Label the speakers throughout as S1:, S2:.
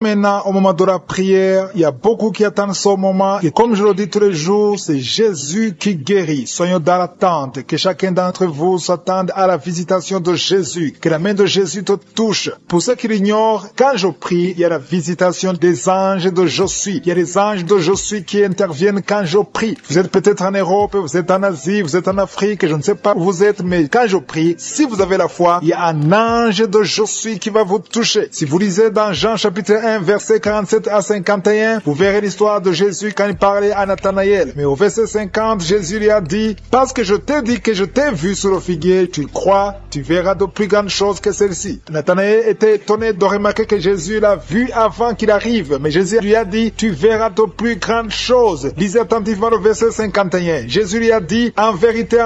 S1: Maintenant, au moment de la prière, il y a beaucoup qui attendent ce moment. Et comme je le dis tous les jours, c'est Jésus qui guérit. Soyons dans l'attente. Que chacun d'entre vous s'attende à la visitation de Jésus. Que la main de Jésus te touche. Pour ceux qui l'ignorent, quand je prie, il y a la visitation des anges de Je suis. Il y a les anges de Je suis qui interviennent quand je prie. Vous êtes peut-être en Europe, vous êtes en Asie, vous êtes en Afrique, je ne sais pas où vous êtes, mais quand je prie, si vous avez la foi, il y a un ange de Je suis qui va vous toucher. Si vous lisez dans Jean chapitre 1, verset 47 à 51, vous verrez l'histoire de Jésus quand il parlait à Nathanaël. Mais au verset 50, Jésus lui a dit, parce que je t'ai dit que je t'ai vu sur le figuier, tu crois, tu verras de plus grandes choses que celles-ci. Nathanaël était étonné de remarquer que Jésus l'a vu avant qu'il arrive. Mais Jésus lui a dit, tu verras de plus grandes choses. Lisez attentivement le verset 51. Jésus lui a dit, en vérité,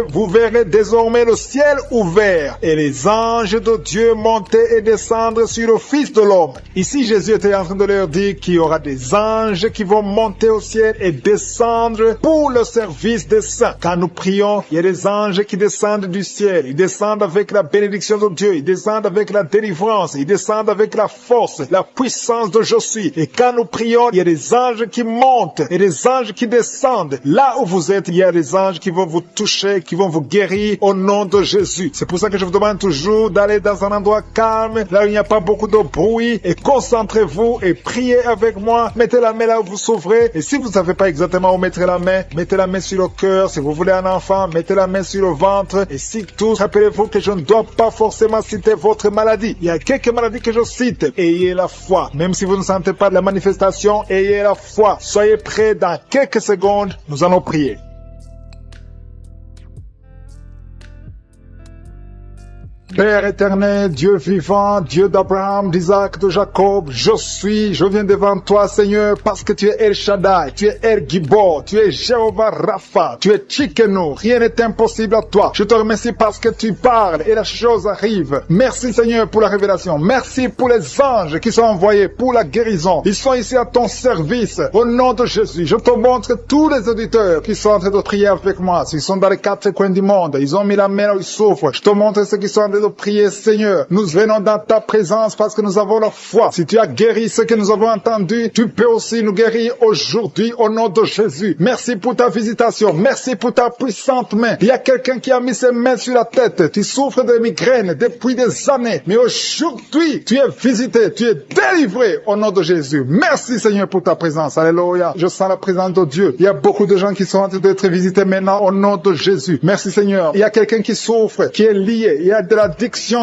S1: vous verrez désormais le ciel ouvert et les anges de Dieu monter et descendre sur le Fils de l'homme. Ici, Jésus était en train de leur dire qu'il y aura des anges qui vont monter au ciel et descendre pour le service des saints. Quand nous prions, il y a des anges qui descendent du ciel. Ils descendent avec la bénédiction de Dieu. Ils descendent avec la délivrance. Ils descendent avec la force, la puissance de Je suis. Et quand nous prions, il y a des anges qui montent et des anges qui descendent. Là où vous êtes, il y a des anges qui vont vous toucher, qui vont vous guérir au nom de Jésus. C'est pour ça que je vous demande toujours d'aller dans un endroit calme, là où il n'y a pas beaucoup de bruit, et concentrez-vous et priez avec moi. Mettez la main là où vous souffrez. Et si vous ne savez pas exactement où mettre la main, mettez la main sur le cœur. Si vous voulez un enfant, mettez la main sur le ventre. Et si tous, rappelez-vous que je ne dois pas forcément citer votre maladie. Il y a quelques maladies que je cite. Ayez la foi. Même si vous ne sentez pas de la manifestation, ayez la foi. Soyez prêts, dans quelques secondes, nous allons prier. Père éternel, Dieu vivant, Dieu d'Abraham, d'Isaac, de Jacob, je viens devant toi, Seigneur, parce que tu es El Shaddai, tu es El Gibor, tu es Jéhovah Rapha, tu es Tchikenu, rien n'est impossible à toi. Je te remercie parce que tu parles et la chose arrive. Merci Seigneur pour la révélation, merci pour les anges qui sont envoyés pour la guérison. Ils sont ici à ton service, au nom de Jésus. Je te montre tous les auditeurs qui sont en train de prier avec moi, s'ils sont dans les quatre coins du monde, ils ont mis la main là où ils souffrent. Je te montre ceux qui sont en train de prier, Seigneur. Nous venons dans ta présence parce que nous avons la foi. Si tu as guéri ce que nous avons entendu, tu peux aussi nous guérir aujourd'hui au nom de Jésus. Merci pour ta visitation. Merci pour ta puissante main. Il y a quelqu'un qui a mis ses mains sur la tête. Tu souffres de migraines depuis des années. Mais aujourd'hui, tu es visité. Tu es délivré au nom de Jésus. Merci Seigneur pour ta présence. Alléluia. Je sens la présence de Dieu. Il y a beaucoup de gens qui sont en train d'être visités maintenant au nom de Jésus. Merci Seigneur. Il y a quelqu'un qui souffre, qui est lié. Il y a de l'addiction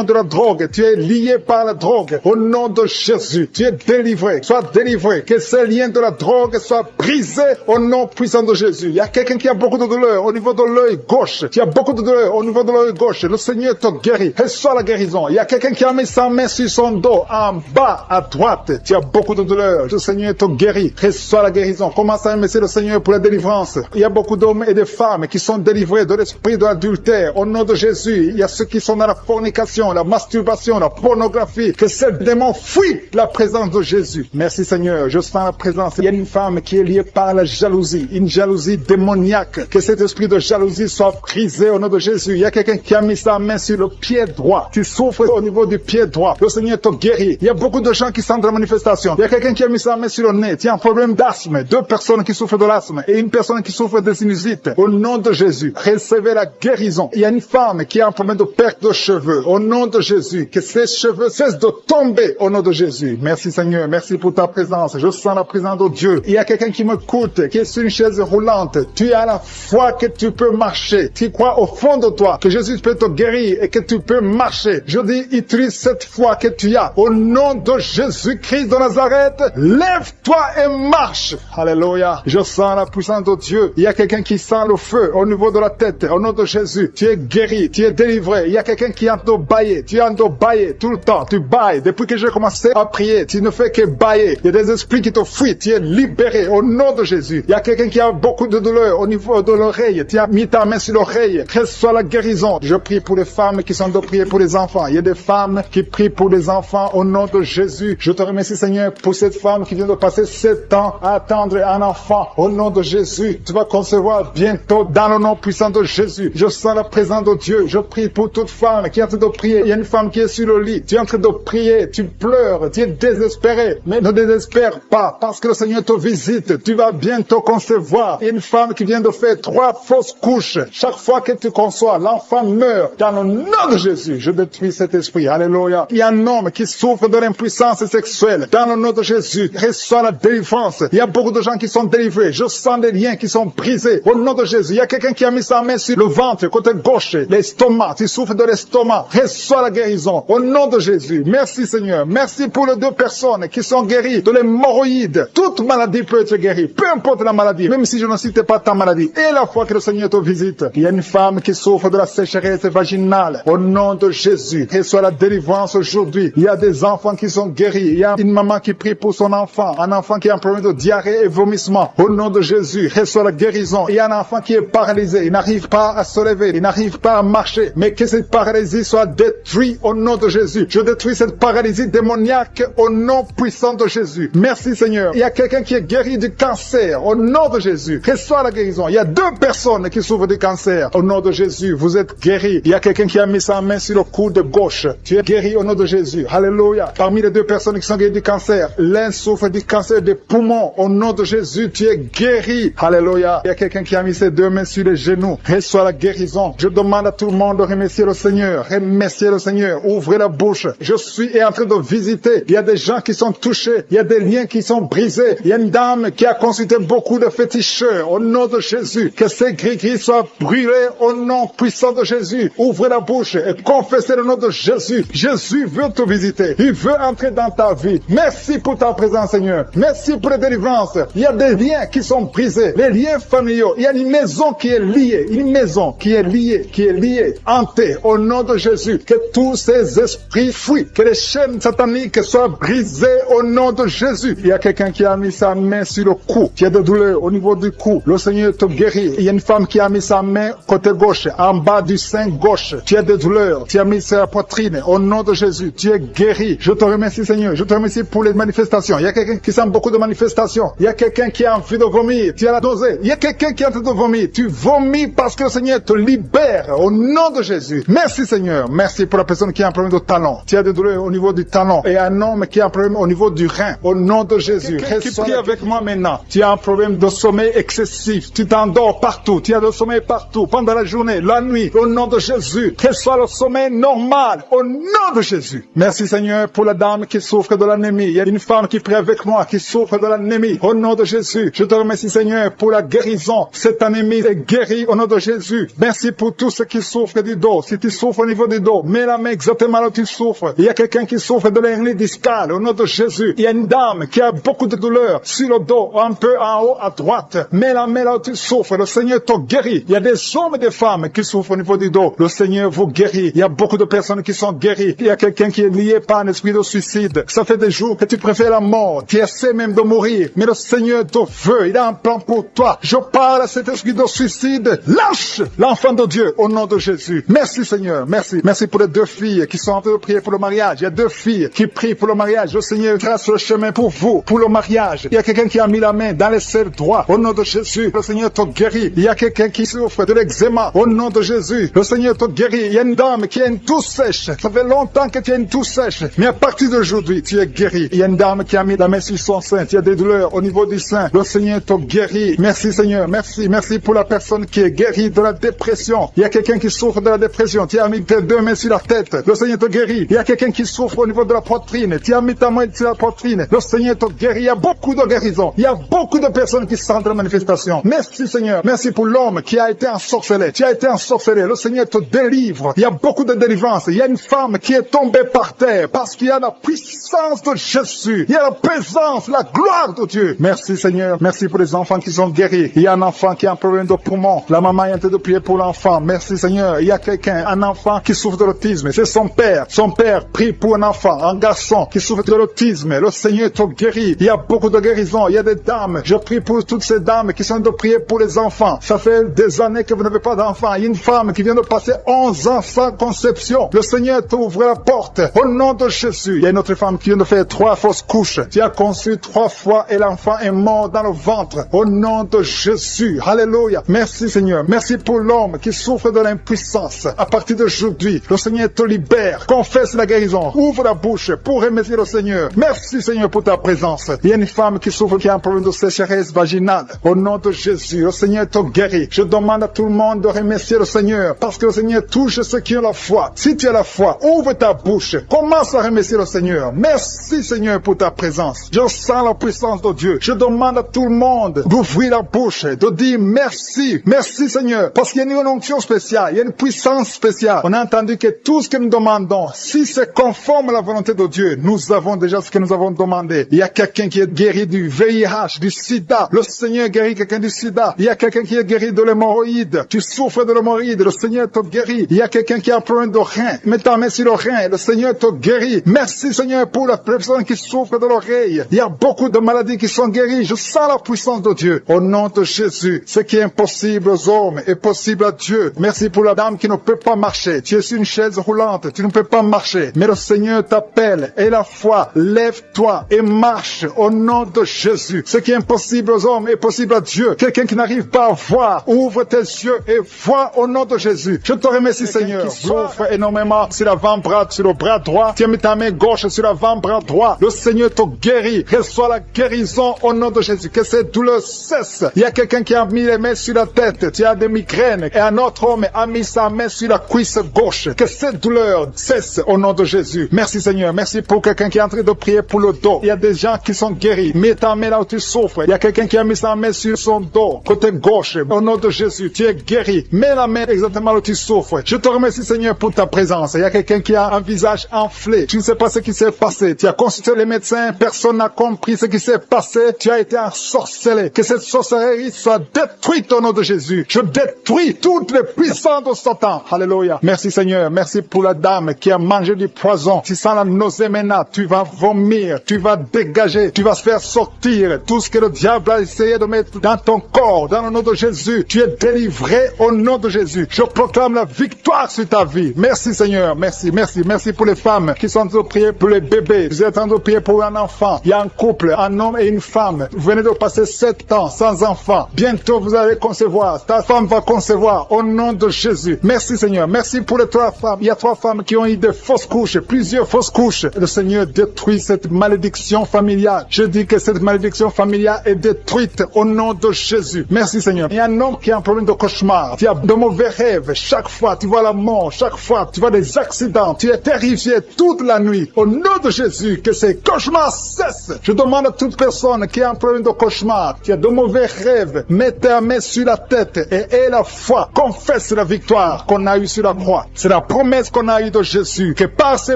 S1: de la drogue. Tu es lié par la drogue. Au nom de Jésus, tu es délivré. Sois délivré. Que ces liens de la drogue soient brisés au nom puissant de Jésus. Il y a quelqu'un qui a beaucoup de douleur au niveau de l'œil gauche. Tu as beaucoup de douleur au niveau de l'œil gauche. Le Seigneur te guérit. Reçois la guérison. Il y a quelqu'un qui a mis sa main sur son dos en bas à droite. Tu as beaucoup de douleur. Le Seigneur te guérit. Reçois la guérison. Commence à remercier le Seigneur pour la délivrance. Il y a beaucoup d'hommes et de femmes qui sont délivrés de l'esprit de l'adultère. Au nom de Jésus, il y a ceux qui sont dans la fornication, la masturbation, la pornographie. Que ces démons fuient la présence de Jésus. Merci Seigneur. Je sens la présence. Il y a une femme qui est liée par la jalousie. Une jalousie démoniaque. Que cet esprit de jalousie soit brisé au nom de Jésus. Il y a quelqu'un qui a mis sa main sur le pied droit. Tu souffres au niveau du pied droit. Le Seigneur te guérit. Il y a beaucoup de gens qui sentent la manifestation. Il y a quelqu'un qui a mis sa main sur le nez. Tu as un problème d'asthme. 2 personnes qui souffrent de l'asthme et une personne qui souffre de sinusite. Au nom de Jésus, recevez la guérison. Il y a une femme qui a un problème de perte de cheveux. Au nom de Jésus, que ses cheveux cessent de tomber au nom de Jésus. Merci Seigneur. Merci pour ta présence. Je sens la présence de Dieu. Il y a quelqu'un qui m'écoute, qui est sur une chaise roulante. Tu as la foi que tu peux marcher. Tu crois au fond de toi que Jésus peut te guérir et que tu peux marcher. Je dis, utilise cette foi que tu as. Au nom de Jésus-Christ de Nazareth, lève-toi et marche. Alléluia. Je sens la puissance de Dieu. Il y a quelqu'un qui sent le feu au niveau de la tête. Au nom de Jésus, tu es guéri, tu es délivré. Il y a quelqu'un qui est en train de bailler. Tu es en train de bailler tout le temps. Tu bailles. Depuis que j'ai commencé à prier, tu ne fais que bailler. Il y a des esprits qui te fuient. Tu es libéré au nom de Jésus. Il y a quelqu'un qui a beaucoup de douleur au niveau de l'oreille. Tu as mis ta main sur l'oreille. Reçois la guérison. Je prie pour les femmes qui sont de prier pour les enfants. Il y a des femmes qui prient pour les enfants au nom de Jésus. Je te remercie Seigneur pour cette femme qui vient de passer 7 ans à attendre un enfant. Au nom de Jésus, tu vas concevoir bientôt dans le nom puissant de Jésus. Je sens la présence de Dieu. Je prie pour toute femme qui qui est en train de prier. Il y a une femme qui est sur le lit. Tu es en train de prier. Tu pleures. Tu es désespéré. Mais ne désespère pas parce que le Seigneur te visite. Tu vas bientôt concevoir. Il y a une femme qui vient de faire 3 fausses couches. Chaque fois que tu conçois, l'enfant meurt. Dans le nom de Jésus, je détruis cet esprit. Alléluia. Il y a un homme qui souffre de l'impuissance sexuelle. Dans le nom de Jésus, reçois la délivrance. Il y a beaucoup de gens qui sont délivrés. Je sens des liens qui sont brisés. Au nom de Jésus, il y a quelqu'un qui a mis sa main sur le ventre, côté gauche, l'estomac. Tu souffres de l'estomac. Reçois la guérison. Au nom de Jésus. Merci Seigneur. Merci pour les 2 personnes qui sont guéries de l'hémorroïde. Toute maladie peut être guérie. Peu importe la maladie. Même si je ne cite pas ta maladie. Et la fois que le Seigneur te visite, il y a une femme qui souffre de la sécheresse vaginale. Au nom de Jésus. Reçois la délivrance aujourd'hui. Il y a des enfants qui sont guéris. Il y a une maman qui prie pour son enfant. Un enfant qui a un problème de diarrhée et vomissement. Au nom de Jésus. Reçois la guérison. Il y a un enfant qui est paralysé. Il n'arrive pas à se lever. Il n'arrive pas à marcher. Mais que cette paralysie soit détruite au nom de Jésus. Je détruis cette paralysie démoniaque au nom puissant de Jésus. Merci Seigneur. Il y a quelqu'un qui est guéri du cancer au nom de Jésus. Reçois la guérison. Il y a 2 personnes qui souffrent du cancer. Au nom de Jésus, vous êtes guéris. Il y a quelqu'un qui a mis sa main sur le coude gauche. Tu es guéri au nom de Jésus. Alléluia. Parmi les 2 personnes qui sont guéries du cancer, l'un souffre du cancer des poumons. Au nom de Jésus, tu es guéri. Alléluia. Il y a quelqu'un qui a mis ses 2 mains sur les genoux. Reçois la guérison. Je demande à tout le monde de remercier le Seigneur. Remercier le Seigneur. Ouvrez la bouche. Je suis en train de visiter. Il y a des gens qui sont touchés. Il y a des liens qui sont brisés. Il y a une dame qui a consulté beaucoup de féticheurs. Au nom de Jésus. Que ces gris-gris soient brûlés au nom puissant de Jésus. Ouvrez la bouche et confessez le nom de Jésus. Jésus veut te visiter. Il veut entrer dans ta vie. Merci pour ta présence, Seigneur. Merci pour la délivrance. Il y a des liens qui sont brisés. Les liens familiaux. Il y a une maison qui est liée. Une maison qui est liée. Hantée. Au nom de Jésus. Que tous ces esprits fuient. Que les chaînes sataniques soient brisées au nom de Jésus. Il y a quelqu'un qui a mis sa main sur le cou. Tu as des douleurs au niveau du cou. Le Seigneur te guérit. Il y a une femme qui a mis sa main côté gauche, en bas du sein gauche. Tu as des douleurs. Tu as mis sur la poitrine. Au nom de Jésus, tu es guéri. Je te remercie, Seigneur. Je te remercie pour les manifestations. Il y a quelqu'un qui sent beaucoup de manifestations. Il y a quelqu'un qui a envie de vomir. Tu as la nausée. Il y a quelqu'un qui est en train de vomir. Tu vomis parce que le Seigneur te libère. Au nom de Jésus. Merci, Seigneur. Merci pour la personne qui a un problème de talon. Tu as des douleurs au niveau du talon. Et un homme qui a un problème au niveau du rein. Au nom de Jésus. Qui prie avec moi maintenant. Tu as un problème de sommeil excessif. Tu t'endors partout. Tu as le sommeil partout. Pendant la journée, la nuit. Au nom de Jésus. Que soit le sommeil normal. Au nom de Jésus. Merci, Seigneur, pour la dame qui souffre de l'anémie. Il y a une femme qui prie avec moi qui souffre de l'anémie. Au nom de Jésus. Je te remercie, Seigneur, pour la guérison. Cette anémie est guérie au nom de Jésus. Merci pour tous ceux qui souffrent du dos. Si tu souffres au niveau du dos, mets la main exactement là où tu souffres. Il y a quelqu'un qui souffre de l'hernie discale. Au nom de Jésus. Il y a une dame qui a beaucoup de douleurs sur le dos, un peu en haut à droite. Mets la main là où tu souffres. Le Seigneur te guérit. Il y a des hommes et des femmes qui souffrent au niveau du dos. Le Seigneur vous guérit. Il y a beaucoup de personnes qui sont guéries. Il y a quelqu'un qui est lié par un esprit de suicide. Ça fait des jours que tu préfères la mort. Tu essaies même de mourir. Mais le Seigneur te veut. Il a un plan pour toi. Je parle à cet esprit de suicide. Lâche l'enfant de Dieu au nom de Jésus. Merci, Seigneur. Merci. Merci pour les 2 filles qui sont en train de prier pour le mariage. Il y a 2 filles qui prient pour le mariage. Le Seigneur trace le chemin pour vous, pour le mariage. Il y a quelqu'un qui a mis la main dans les selles droits. Au nom de Jésus, le Seigneur te guérit. Il y a quelqu'un qui souffre de l'eczéma. Au nom de Jésus, le Seigneur te guérit. Il y a une dame qui a une toux sèche. Ça fait longtemps que tu as une toux sèche. Mais à partir d'aujourd'hui, tu es guéri. Il y a une dame qui a mis la main sur son sein. Tu as des douleurs au niveau du sein. Le Seigneur te guérit. Merci, Seigneur. Merci. Merci pour la personne qui est guérie de la dépression. Il y a quelqu'un qui souffre de la dépression. Tu as mis tes 2 mains sur la tête. Le Seigneur te guérit. Il y a quelqu'un qui souffre au niveau de la poitrine. Tu as mis ta main sur la poitrine. Le Seigneur te guérit. Il y a beaucoup de guérisons. Il y a beaucoup de personnes qui sentent la manifestation. Merci, Seigneur. Merci pour l'homme qui a été ensorcelé. Tu as été ensorcelé. Le Seigneur te délivre. Il y a beaucoup de délivrance. Il y a une femme qui est tombée par terre parce qu'il y a la puissance de Jésus. Il y a la présence, la gloire de Dieu. Merci, Seigneur. Merci pour les enfants qui sont guéris. Il y a un enfant qui a un problème de poumon. La maman est en train de prier pour l'enfant. Merci, Seigneur. Il y a quelqu'un, un enfant qui souffre de l'autisme. C'est son père. Son père prie pour un enfant, un garçon qui souffre de l'autisme. Le Seigneur te guérit. Il y a beaucoup de guérisons. Il y a des dames. Je prie pour toutes ces dames qui sont de prier pour les enfants. Ça fait des années que vous n'avez pas d'enfants. Il y a une femme qui vient de passer 11 ans sans conception. Le Seigneur t'ouvre la porte. Au nom de Jésus. Il y a une autre femme qui vient de faire 3 fausses couches. Tu as conçu 3 fois et l'enfant est mort dans le ventre. Au nom de Jésus. Alléluia. Merci, Seigneur. Merci pour l'homme qui souffre de l'impuissance. À partir de d'aujourd'hui, le Seigneur te libère. Confesse la guérison. Ouvre la bouche pour remercier le Seigneur. Merci Seigneur pour ta présence. Il y a une femme qui souffre, qui a un problème de sécheresse vaginale. Au nom de Jésus, le Seigneur te guérit. Je demande à tout le monde de remercier le Seigneur parce que le Seigneur touche ceux qui ont la foi. Si tu as la foi, ouvre ta bouche. Commence à remercier le Seigneur. Merci Seigneur pour ta présence. Je sens la puissance de Dieu. Je demande à tout le monde d'ouvrir la bouche, de dire merci. Merci Seigneur. Parce qu'il y a une onction spéciale, il y a une puissance spéciale. On a entendu que tout ce que nous demandons, si c'est conforme à la volonté de Dieu, nous avons déjà ce que nous avons demandé. Il y a quelqu'un qui est guéri du VIH, du sida. Le Seigneur guérit quelqu'un du sida. Il y a quelqu'un qui est guéri de l'hémorroïde. Tu souffres de l'hémorroïde, le Seigneur te guérit. Il y a quelqu'un qui a un problème de rein. Mets ta main sur le rein, le Seigneur te guérit. Merci Seigneur pour la personne qui souffre de l'oreille. Il y a beaucoup de maladies qui sont guéries. Je sens la puissance de Dieu. Au nom de Jésus, ce qui est impossible aux hommes est possible à Dieu. Merci pour la dame qui ne peut pas marcher. Tu es sur une chaise roulante, tu ne peux pas marcher. Mais le Seigneur t'appelle. Et la foi, lève-toi et marche au nom de Jésus. Ce qui est impossible aux hommes est possible à Dieu. Quelqu'un qui n'arrive pas à voir, ouvre tes yeux et vois au nom de Jésus. Je te remercie Seigneur. Qui souffre énormément sur l'avant-bras, sur le bras droit. Tu as mis ta main gauche sur l'avant-bras droit. Le Seigneur te guérit. Reçois la guérison au nom de Jésus. Que cette douleur cesse. Il y a quelqu'un qui a mis les mains sur la tête. Tu as des migraines. Et un autre homme a mis sa main sur la cuisse gauche. Que cette douleur cesse au nom de Jésus. Merci Seigneur. Merci pour quelqu'un qui est en train de prier pour le dos. Il y a des gens qui sont guéris. Mets ta main là où tu souffres. Il y a quelqu'un qui a mis sa main sur son dos, côté gauche. Au nom de Jésus, tu es guéri. Mets la main exactement là où tu souffres. Je te remercie Seigneur pour ta présence. Il y a quelqu'un qui a un visage enflé. Tu ne sais pas ce qui s'est passé. Tu as consulté les médecins. Personne n'a compris ce qui s'est passé. Tu as été ensorcelé. Que cette sorcellerie soit détruite au nom de Jésus. Je détruis toutes les puissances de Satan. Alléluia. Merci Seigneur. Merci pour la dame qui a mangé du poison. Tu sens la nausée maintenant. Tu vas vomir. Tu vas dégager. Tu vas se faire sortir tout ce que le diable a essayé de mettre dans ton corps. Dans le nom de Jésus. Tu es délivré au nom de Jésus. Je proclame la victoire sur ta vie. Merci Seigneur. Merci, merci, merci pour les femmes qui sont en train de prier pour les bébés. Vous êtes en train de prier pour un enfant. Il y a un couple, un homme et une femme. Vous venez de passer 7 ans sans enfant. Bientôt vous allez concevoir. Ta femme va concevoir au nom de Jésus. Merci Seigneur. Merci pour les 3 femmes. Il y a 3 femmes qui ont eu des fausses couches, plusieurs fausses couches. Le Seigneur détruit cette malédiction familiale. Je dis que cette malédiction familiale est détruite au nom de Jésus. Merci Seigneur. Il y a un homme qui a un problème de cauchemar. Tu as de mauvais rêves. Chaque fois tu vois la mort. Chaque fois tu vois des accidents. Tu es terrifié toute la nuit. Au nom de Jésus, que ces cauchemars cessent. Je demande à toute personne qui a un problème de cauchemar, qui a de mauvais rêves, mets ta main sur la tête et aie la foi. Confesse la victoire qu'on a eue sur la croix. C'est la promesse qu'on a eue de Jésus, que par ses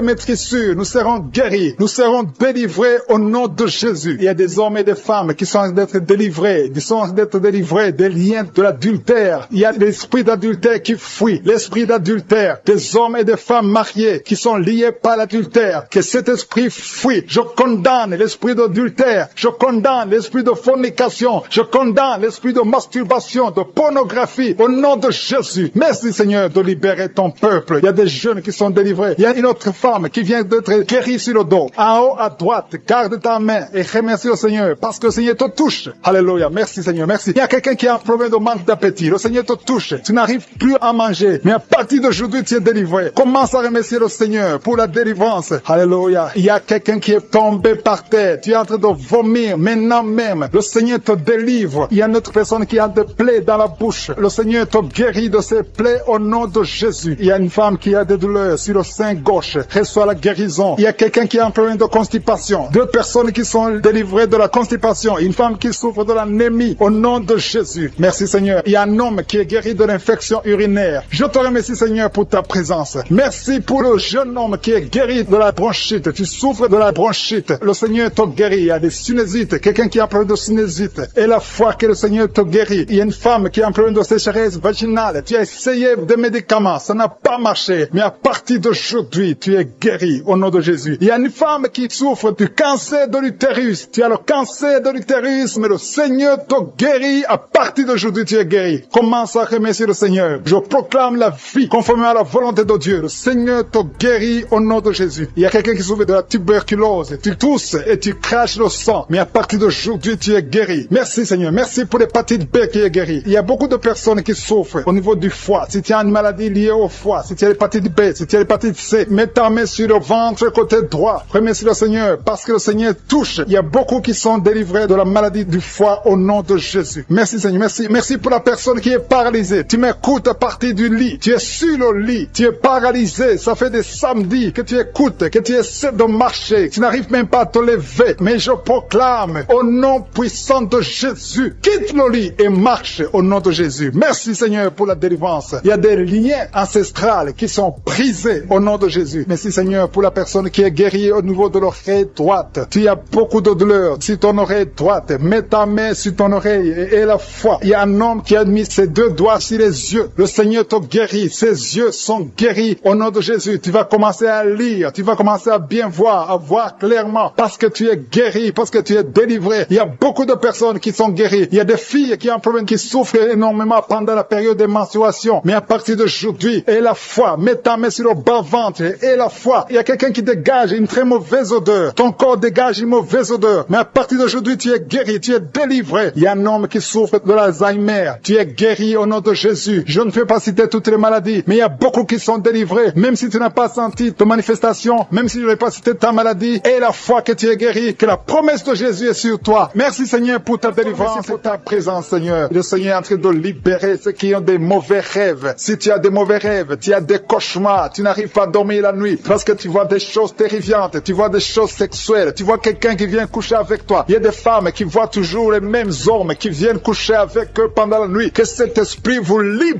S1: maîtrissures, nous serons guéris, nous serons délivrés au nom de Jésus. Il y a des hommes et des femmes qui sont en train d'être délivrés, des liens de l'adultère. Il y a l'esprit d'adultère qui fuit, l'esprit d'adultère, des hommes et des femmes mariés qui sont liés par l'adultère. Que cet esprit fuit. Je condamne l'esprit d'adultère, je condamne l'esprit de fornication, je condamne l'esprit de masturbation, de pornographie, au nom de Jésus. Merci Seigneur de libérer ton peuple. Il y a des jeunes qui sont délivrés. Il y a une autre femme qui vient d'être guérie sur le dos. En haut à droite, garde ta main et remercie le Seigneur parce que le Seigneur te touche. Alléluia. Merci Seigneur. Merci. Il y a quelqu'un qui a un problème de manque d'appétit. Le Seigneur te touche. Tu n'arrives plus à manger. Mais à partir d'aujourd'hui, tu es délivré. Commence à remercier le Seigneur pour la délivrance. Alléluia. Il y a quelqu'un qui est tombé par terre. Tu es en train de vomir maintenant même. Le Seigneur te délivre. Il y a une autre personne qui a des plaies dans la bouche. Le Seigneur te guérit de ces plaies au nom de Jésus. Il y a une femme qui a des douleurs sur le sein gauche. Reçoit la guérison. Il y a quelqu'un qui a un problème de constipation. 2 personnes qui sont délivrées de la constipation. Une femme qui souffre de l'anémie au nom de Jésus. Merci Seigneur. Il y a un homme qui est guéri de l'infection urinaire. Je te remercie Seigneur pour ta présence. Merci pour le jeune homme qui est guéri de la bronchite. Tu souffres de la bronchite. Le Seigneur te guérit. Il y a des sinusites. Quelqu'un qui a un problème de sinusite. Et la foi que le Seigneur te guérit. Il y a une femme qui a un problème de sécheresse vaginale. Tu as essayé des médicaments. Ça n'a pas marché. Mais à partir d'aujourd'hui, tu es guéri au nom de Jésus. Il y a une femme qui souffre du cancer de l'utérus. Tu as le cancer de l'utérus, mais le Seigneur te guérit. À partir d'aujourd'hui, tu es guéri. Commence à remercier le Seigneur. Je proclame la vie conformément à la volonté de Dieu. Le Seigneur te guérit au nom de Jésus. Il y a quelqu'un qui souffre de la tuberculose. Tu tousses et tu craches le sang. Mais à partir d'aujourd'hui, tu es guéri. Merci Seigneur. Merci pour l'hépatite B qui est guérie. Il y a beaucoup de personnes qui souffrent au niveau du foie. Si tu as une maladie liée au foie, foi. Si tu es l'hépatite B, si tu es l'hépatite C, mets ta main sur le ventre côté droit. Remercie le Seigneur parce que le Seigneur touche. Il y a beaucoup qui sont délivrés de la maladie du foie au nom de Jésus. Merci Seigneur, merci. Merci pour la personne qui est paralysée. Tu m'écoutes à partir du lit. Tu es sur le lit. Tu es paralysé. Ça fait des samedis que tu écoutes, que tu essaies de marcher. Tu n'arrives même pas à te lever. Mais je proclame au nom puissant de Jésus, quitte le lit et marche au nom de Jésus. Merci Seigneur pour la délivrance. Il y a des liens ancestrales qui sont brisés au nom de Jésus. Merci Seigneur pour la personne qui est guérie au niveau de l'oreille droite. Tu as beaucoup de douleur sur ton oreille droite. Mets ta main sur ton oreille et la foi. Il y a un homme qui a mis ses deux doigts sur les yeux. Le Seigneur te guérit. Ses yeux sont guéris au nom de Jésus. Tu vas commencer à lire. Tu vas commencer à bien voir, à voir clairement parce que tu es guéri, parce que tu es délivré. Il y a beaucoup de personnes qui sont guéries. Il y a des filles qui ont un problème, qui souffrent énormément pendant la période de menstruation. Mais à partir d'aujourd'hui, et la foi, mets ta main sur le bas-ventre et la foi. Il y a quelqu'un qui dégage une très mauvaise odeur. Ton corps dégage une mauvaise odeur. Mais à partir d'aujourd'hui, tu es guéri, tu es délivré. Il y a un homme qui souffre de l'Alzheimer. Tu es guéri au nom de Jésus. Je ne vais pas citer toutes les maladies, mais il y a beaucoup qui sont délivrés. Même si tu n'as pas senti de manifestation, même si je n'ai pas cité ta maladie, et la foi que tu es guéri, que la promesse de Jésus est sur toi. Merci Seigneur pour ta délivrance, pour ta présence Seigneur. Le Seigneur est en train de libérer ceux qui ont des mauvais rêves. Si tu as des mauvais rêves, tu as des cauchemars, tu n'arrives pas à dormir la nuit parce que tu vois des choses terrifiantes, tu vois des choses sexuelles, tu vois quelqu'un qui vient coucher avec toi. Il y a des femmes qui voient toujours les mêmes hommes qui viennent coucher avec eux pendant la nuit. Que cet esprit vous libère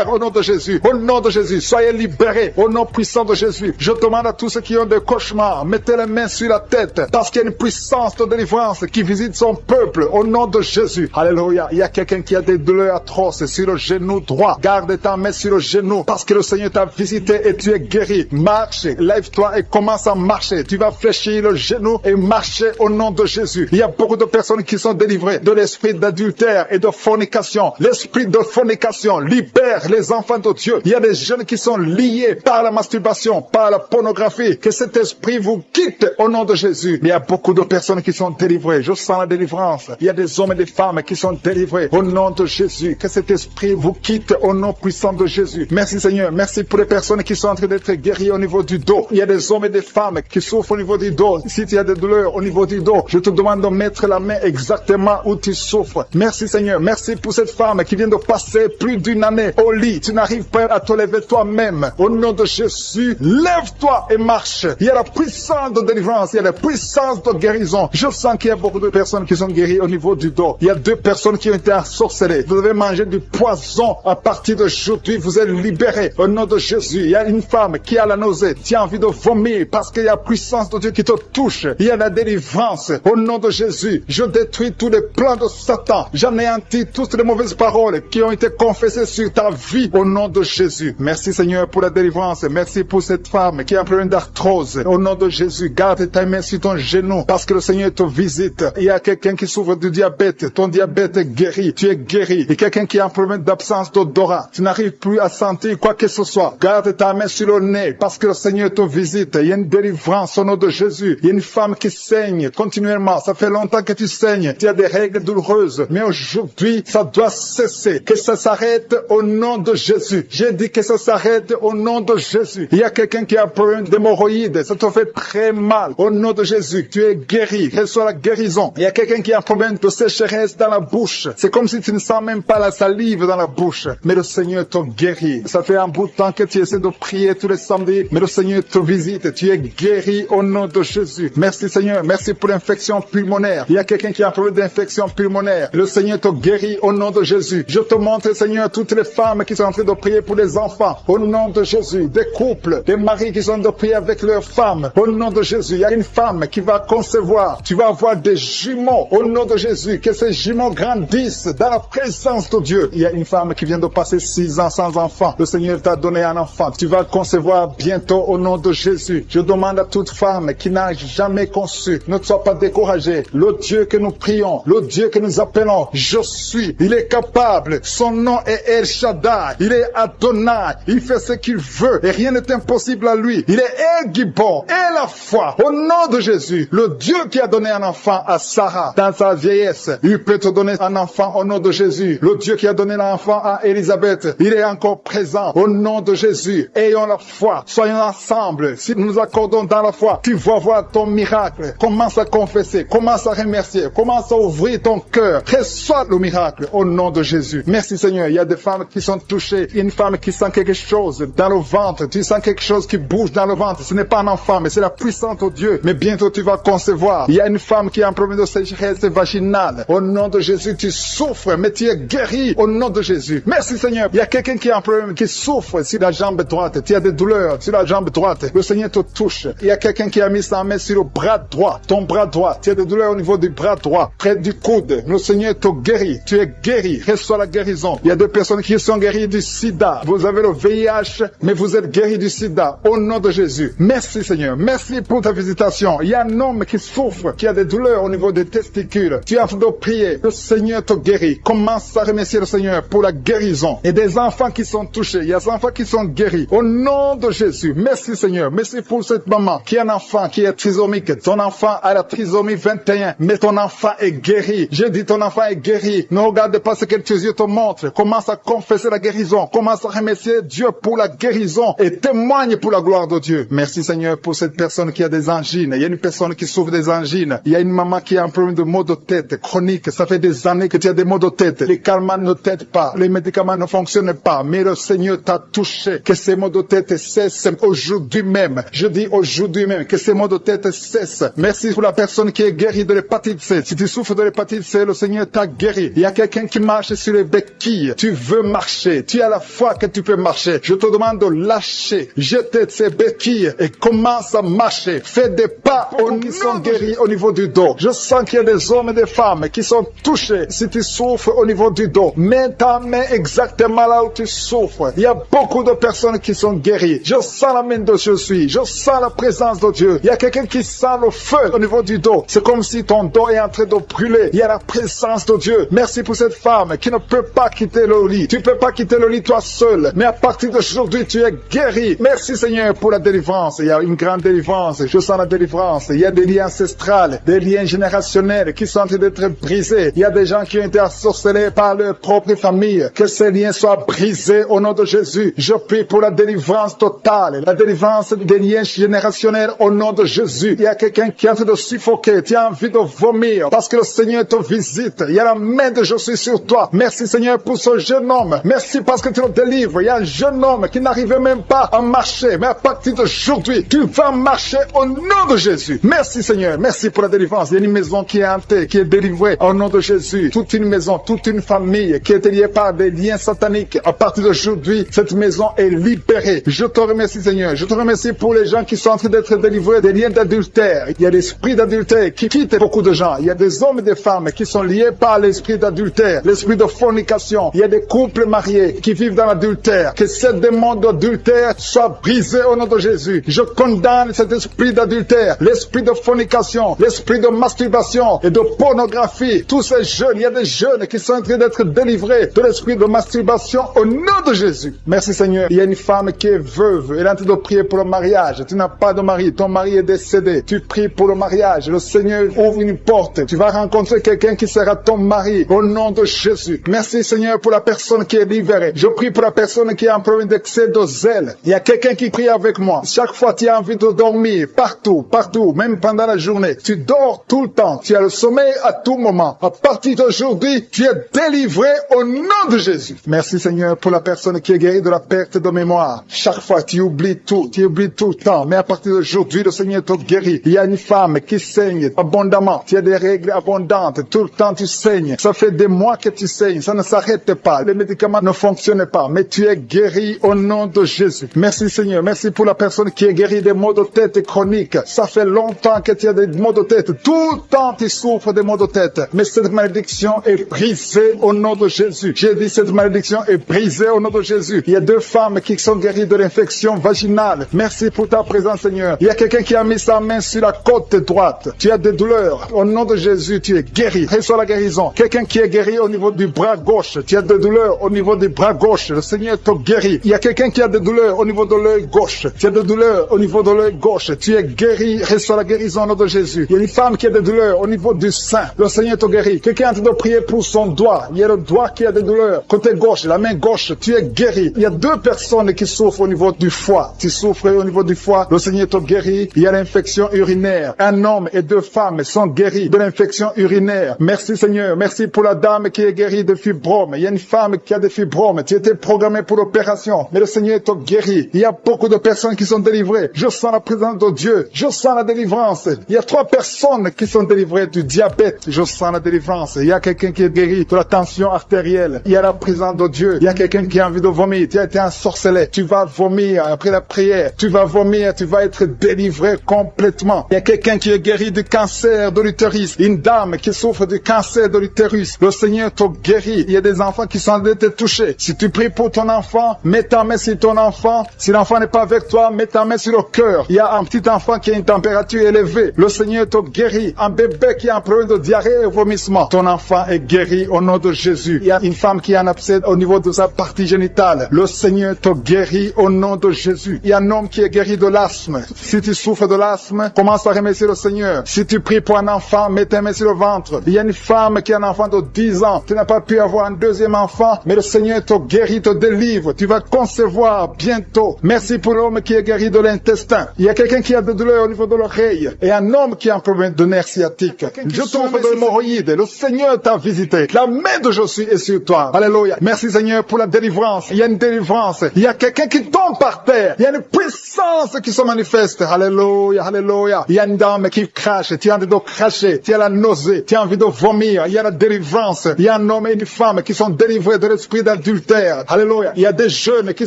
S1: au nom de Jésus. Au nom de Jésus, soyez libérés au nom puissant de Jésus. Je demande à tous ceux qui ont des cauchemars, mettez les mains sur la tête parce qu'il y a une puissance de délivrance qui visite son peuple au nom de Jésus. Alléluia. Il y a quelqu'un qui a des douleurs atroces sur le genou droit. Garde ta main sur le genou parce que le Seigneur t'a visité et tu es guéri. Marche, lève-toi et commence à marcher. Tu vas fléchir le genou et marcher au nom de Jésus. Il y a beaucoup de personnes qui sont délivrées de l'esprit d'adultère et de fornication. L'esprit de fornication libère les enfants de Dieu. Il y a des jeunes qui sont liés par la masturbation, par la pornographie. Que cet esprit vous quitte au nom de Jésus. Il y a beaucoup de personnes qui sont délivrées. Je sens la délivrance. Il y a des hommes et des femmes qui sont délivrés au nom de Jésus. Que cet esprit vous quitte au nom puissant de Jésus. Merci Seigneur. Merci pour les personnes qui sont en train d'être guéries au niveau du dos. Il y a des hommes et des femmes qui souffrent au niveau du dos. Si tu as des douleurs au niveau du dos, je te demande de mettre la main exactement où tu souffres. Merci Seigneur. Merci pour cette femme qui vient de passer plus d'une année au lit. Tu n'arrives pas à te lever toi-même. Au nom de Jésus, lève-toi et marche. Il y a la puissance de délivrance. Il y a la puissance de guérison. Je sens qu'il y a beaucoup de personnes qui sont guéries au niveau du dos. Il y a 2 personnes qui ont été ensorcelées. Vous devez manger du poison. À partir d'aujourd'hui, vous êtes libérés. Au nom de Jésus, il y a une femme qui a la nausée. Tu as envie de vomir parce qu'il y a la puissance de Dieu qui te touche. Il y a la délivrance. Au nom de Jésus, je détruis tous les plans de Satan. J'anéantis toutes les mauvaises paroles qui ont été confessées sur ta vie. Au nom de Jésus. Merci Seigneur pour la délivrance. Merci pour cette femme qui a un problème d'arthrose. Au nom de Jésus, garde ta main sur ton genou parce que le Seigneur te visite. Il y a quelqu'un qui souffre du diabète. Ton diabète est guéri. Tu es guéri. Et quelqu'un qui a un problème d'absence d'odorat. Tu n'arrives plus à sentir quoi que ce soit. Garde ta main sur le nez parce que le Seigneur te visite. Il y a une délivrance au nom de Jésus. Il y a une femme qui saigne continuellement. Ça fait longtemps que tu saignes. Tu as des règles douloureuses. Mais aujourd'hui, ça doit cesser. Que ça s'arrête au nom de Jésus. J'ai dit que ça s'arrête au nom de Jésus. Il y a quelqu'un qui a un problème d'hémorroïdes. Ça te fait très mal. Au nom de Jésus, tu es guéri. Reçois la guérison. Il y a quelqu'un qui a un problème de sécheresse dans la bouche. C'est comme si tu ne sens même pas la salive dans la bouche. Mais le Seigneur te guérit. Ça fait un bout de temps que tu essaies de prier tous les samedis. Mais le Seigneur te visite. Tu es guéri au nom de Jésus. Merci Seigneur. Merci pour l'infection pulmonaire. Il y a quelqu'un qui a un problème d'infection pulmonaire. Le Seigneur te guérit au nom de Jésus. Je te montre Seigneur toutes les femmes qui sont en train de prier pour les enfants. Au nom de Jésus. Des couples, des maris qui sont en train de prier avec leurs femmes. Au nom de Jésus. Il y a une femme qui va concevoir. Tu vas avoir des jumeaux. Au nom de Jésus. Que ces jumeaux grandissent dans la présence de Dieu. Il y a une femme qui vient de passer 6 ans sans enfant. Le Seigneur t'a donné un enfant. Tu vas concevoir bientôt au nom de Jésus. Je demande à toute femme qui n'a jamais conçu, ne sois pas découragée. Le Dieu que nous prions, le Dieu que nous appelons, je suis. Il est capable. Son nom est El Shaddai. Shaddai, il est Adonai, il fait ce qu'il veut et rien n'est impossible à lui. Il est El Gibor, et la foi. Au nom de Jésus, le Dieu qui a donné un enfant à Sarah dans sa vieillesse, il peut te donner un enfant au nom de Jésus. Le Dieu qui a donné l'enfant à Élisabeth, il est encore présent au nom de Jésus. Ayons la foi, soyons ensemble. Si nous nous accordons dans la foi, tu vas voir ton miracle. Commence à confesser, commence à remercier, commence à ouvrir ton cœur. Reçois le miracle au nom de Jésus. Merci Seigneur. Il y a des femmes qui sont touchées. Une femme qui sent quelque chose dans le ventre. Tu sens quelque chose qui bouge dans le ventre. Ce n'est pas un enfant, mais c'est la puissance de Dieu. Mais bientôt tu vas concevoir. Il y a une femme qui a un problème de sécheresse vaginale. Au nom de Jésus, tu souffres, mais tu es guéri au nom de Jésus. Merci Seigneur. Il y a quelqu'un qui a un problème, qui souffre sur la jambe droite. Tu as des douleurs sur la jambe droite. Le Seigneur te touche. Il y a quelqu'un qui a mis sa main sur le bras droit. Ton bras droit. Tu as des douleurs au niveau du bras droit, près du coude. Le Seigneur te guérit. Tu es guéri. Reçois la guérison. Il y a des personnes qui sont guéries du sida. Vous avez le VIH, mais vous êtes guéris du sida. Au nom de Jésus. Merci Seigneur. Merci pour ta visitation. Il y a un homme qui souffre, qui a des douleurs au niveau des testicules. Tu es en train de prier. Le Seigneur te guérit. Commence à remercier le Seigneur pour la guérison. Et des enfants qui sont touchés. Il y a des enfants qui sont guéris. Au nom de Jésus. Merci Seigneur. Merci pour cette maman qui a un enfant qui est trisomique. Ton enfant a la trisomie 21. Mais ton enfant est guéri. J'ai dit ton enfant est guéri. Ne regarde pas ce que tes yeux te montrent. Commence à confesser la guérison. Commence à remercier Dieu pour la guérison. Et témoigne pour la gloire de Dieu. Merci Seigneur pour cette personne qui a des angines. Il y a une personne qui souffre des angines. Il y a une maman qui a un problème de maux de tête chronique. Ça fait des années que tu as des maux de tête. Les calmants ne t'aident pas. Les médicaments ne fonctionnent pas. Mais le Seigneur t'a touché. Que ces maux de tête cessent aujourd'hui même. Je dis aujourd'hui même que ces maux de tête cessent. Merci pour la personne qui est guérie de l'hépatite C. Si tu souffres de l'hépatite C, le Seigneur t'a guéri. Il y a quelqu'un qui marche sur les béquilles. Tu veux marcher. Tu as la foi que tu peux marcher. Je te demande de lâcher. Jeter ces béquilles et commence à marcher. Fais des pas qui sont guéris au niveau du dos. Je sens qu'il y a des hommes et des femmes qui sont touchés. Si tu souffres au niveau du dos, mets ta main exactement là où tu souffres. Il y a beaucoup de personnes qui sont guéries. Je sens la main de Jésus. Je sens la présence de Dieu. Il y a quelqu'un qui sent le feu au niveau du dos. C'est comme si ton dos est en train de brûler. Il y a la présence de Dieu. Merci pour cette femme qui ne peut pas quitter le lit. Tu ne peux pas quitter le lit toi seul. Mais à partir d'aujourd'hui, tu es guéri. Merci Seigneur pour la délivrance. Il y a une grande délivrance. Je sens la délivrance. Il y a des liens ancestrales, des liens générationnels qui sont en train d'être brisés. Il y a des gens qui ont été assorcelés par leur propre famille. Que ces liens soient brisés au nom de Jésus. Je prie pour la délivrance totale. La délivrance des liens générationnels au nom de Jésus. Il y a quelqu'un qui est en train de suffoquer. Tu as envie de vomir parce que le Seigneur te visite. Il y a la main de Jésus sur toi. Merci Seigneur pour ce jeune homme. Merci parce que tu le délivres. Il y a un jeune homme qui n'arrivait même pas à marcher. Mais à partir d'aujourd'hui, tu vas marcher au nom de Jésus. Merci Seigneur. Merci pour la délivrance. Il y a une maison qui est hantée, qui est délivrée au nom de Jésus. Toute une maison, toute une famille qui est liée par des liens sataniques. À partir d'aujourd'hui, cette maison est libérée. Je te remercie Seigneur. Je te remercie pour les gens qui sont en train d'être délivrés des liens d'adultère. Il y a l'esprit d'adultère qui quitte beaucoup de gens. Il y a des hommes et des femmes qui sont liés par l'esprit d'adultère, l'esprit de fornication. Il y a des couples mariés qui vivent dans l'adultère. Que ce démon d'adultère soit brisé au nom de Jésus. Je condamne cet esprit d'adultère, l'esprit de fornication, l'esprit de masturbation et de pornographie. Tous ces jeunes, il y a des jeunes qui sont en train d'être délivrés de l'esprit de masturbation au nom de Jésus. Merci Seigneur. Il y a une femme qui est veuve. Elle est en train de prier pour le mariage. Tu n'as pas de mari. Ton mari est décédé. Tu pries pour le mariage. Le Seigneur ouvre une porte. Tu vas rencontrer quelqu'un qui sera ton mari au nom de Jésus. Merci Seigneur pour la personne qui est libérée. Je prie pour la personne qui a un problème d'excès de zèle. Il y a quelqu'un qui prie avec moi. Chaque fois tu as envie de dormir, partout, même pendant la journée. Tu dors tout le temps. Tu as le sommeil à tout moment. À partir d'aujourd'hui, tu es délivré au nom de Jésus. Merci Seigneur pour la personne qui est guérie de la perte de mémoire. Chaque fois tu oublies tout le temps. Mais à partir d'aujourd'hui, le Seigneur te guérit. Il y a une femme qui saigne abondamment. Tu as des règles abondantes. Tout le temps tu saignes. Ça fait des mois que tu saignes. Ça ne s'arrête pas. Les médicaments ne fonctionnent pas. Mais tu es guéri au nom de Jésus. Merci Seigneur. Merci pour la personne qui est guérie des maux de tête chroniques. Ça fait longtemps que tu as des maux de tête. Tout le temps tu souffres des maux de tête. Mais cette malédiction est brisée au nom de Jésus. J'ai dit cette malédiction est brisée au nom de Jésus. Il y a 2 femmes qui sont guéries de l'infection vaginale. Merci pour ta présence Seigneur. Il y a quelqu'un qui a mis sa main sur la côte droite. Tu as des douleurs. Au nom de Jésus, tu es guéri. Reçois la guérison. Quelqu'un qui est guéri au niveau du bras gauche. Tu as des douleurs au niveau du bras gauche, le Seigneur te guérit. Il y a quelqu'un qui a des douleurs au niveau de l'œil gauche. Tu as des douleurs au niveau de l'œil gauche. Tu es guéri, reçois la guérison au nom de Jésus. Il y a une femme qui a des douleurs au niveau du sein. Le Seigneur te guérit. Quelqu'un est en train de prier pour son doigt. Il y a le doigt qui a des douleurs. Côté gauche, la main gauche, tu es guéri. Il y a 2 personnes qui souffrent au niveau du foie. Tu souffres au niveau du foie. Le Seigneur te guérit. Il y a l'infection urinaire. Un homme et 2 femmes sont guéris de l'infection urinaire. Merci Seigneur. Merci pour la dame qui est guérie de fibromes. Il y a une femme qui a des fibromes. Tu étais programmée pour l'opération. Mais le Seigneur te guérit. Il y a beaucoup de personnes qui sont délivrées. Je sens la présence de Dieu. Je sens la délivrance. Il y a 3 personnes qui sont délivrées du diabète. Je sens la délivrance. Il y a quelqu'un qui est guéri de la tension artérielle. Il y a la présence de Dieu. Il y a quelqu'un qui a envie de vomir. Tu as été ensorcelé. Tu vas vomir après la prière. Tu vas vomir. Tu vas être délivré complètement. Il y a quelqu'un qui est guéri du cancer de l'utérus. Une dame qui souffre du cancer de l'utérus. Le Seigneur te guérit. Il y a des enfants qui sont en train de te toucher. Si tu pries pour ton enfant, mets ta main sur ton enfant. Si l'enfant n'est pas avec toi, mets ta main sur le cœur. Il y a un petit enfant qui a une température élevée. Le Seigneur te guérit. Un bébé qui a un problème de diarrhée et vomissement. Ton enfant est guéri au nom de Jésus. Il y a une femme qui a un abcès au niveau de sa partie génitale. Le Seigneur te guérit au nom de Jésus. Il y a un homme qui est guéri de l'asthme. Si tu souffres de l'asthme, commence à remercier le Seigneur. Si tu pries pour un enfant, mets ta main sur le ventre. Il y a une femme qui a un enfant de 10 ans. Tu n'as pas pu avoir un 2e enfant, mais le Seigneur te guérit, te délivre. Tu vas concevoir bientôt. Merci pour l'homme qui est guéri de l'intestin. Il y a quelqu'un qui a des douleurs au niveau de l'oreille et un homme qui a un problème de nerf sciatique. Je t'offre de l'hémorroïde. Le Seigneur t'a visité. La main de Jésus est sur toi. Alléluia. Merci Seigneur pour la délivrance. Il y a une délivrance. Il y a quelqu'un qui tombe par terre. Il y a une puissance qui se manifeste. Alléluia. Alléluia. Il y a une dame qui crache. Tu as envie de cracher. Tu as la nausée. Tu as envie de vomir. Il y a la délivrance. Il y a un homme et une femme qui sont délivrés de l'esprit d'adultère. Alléluia. Il y a des jeunes qui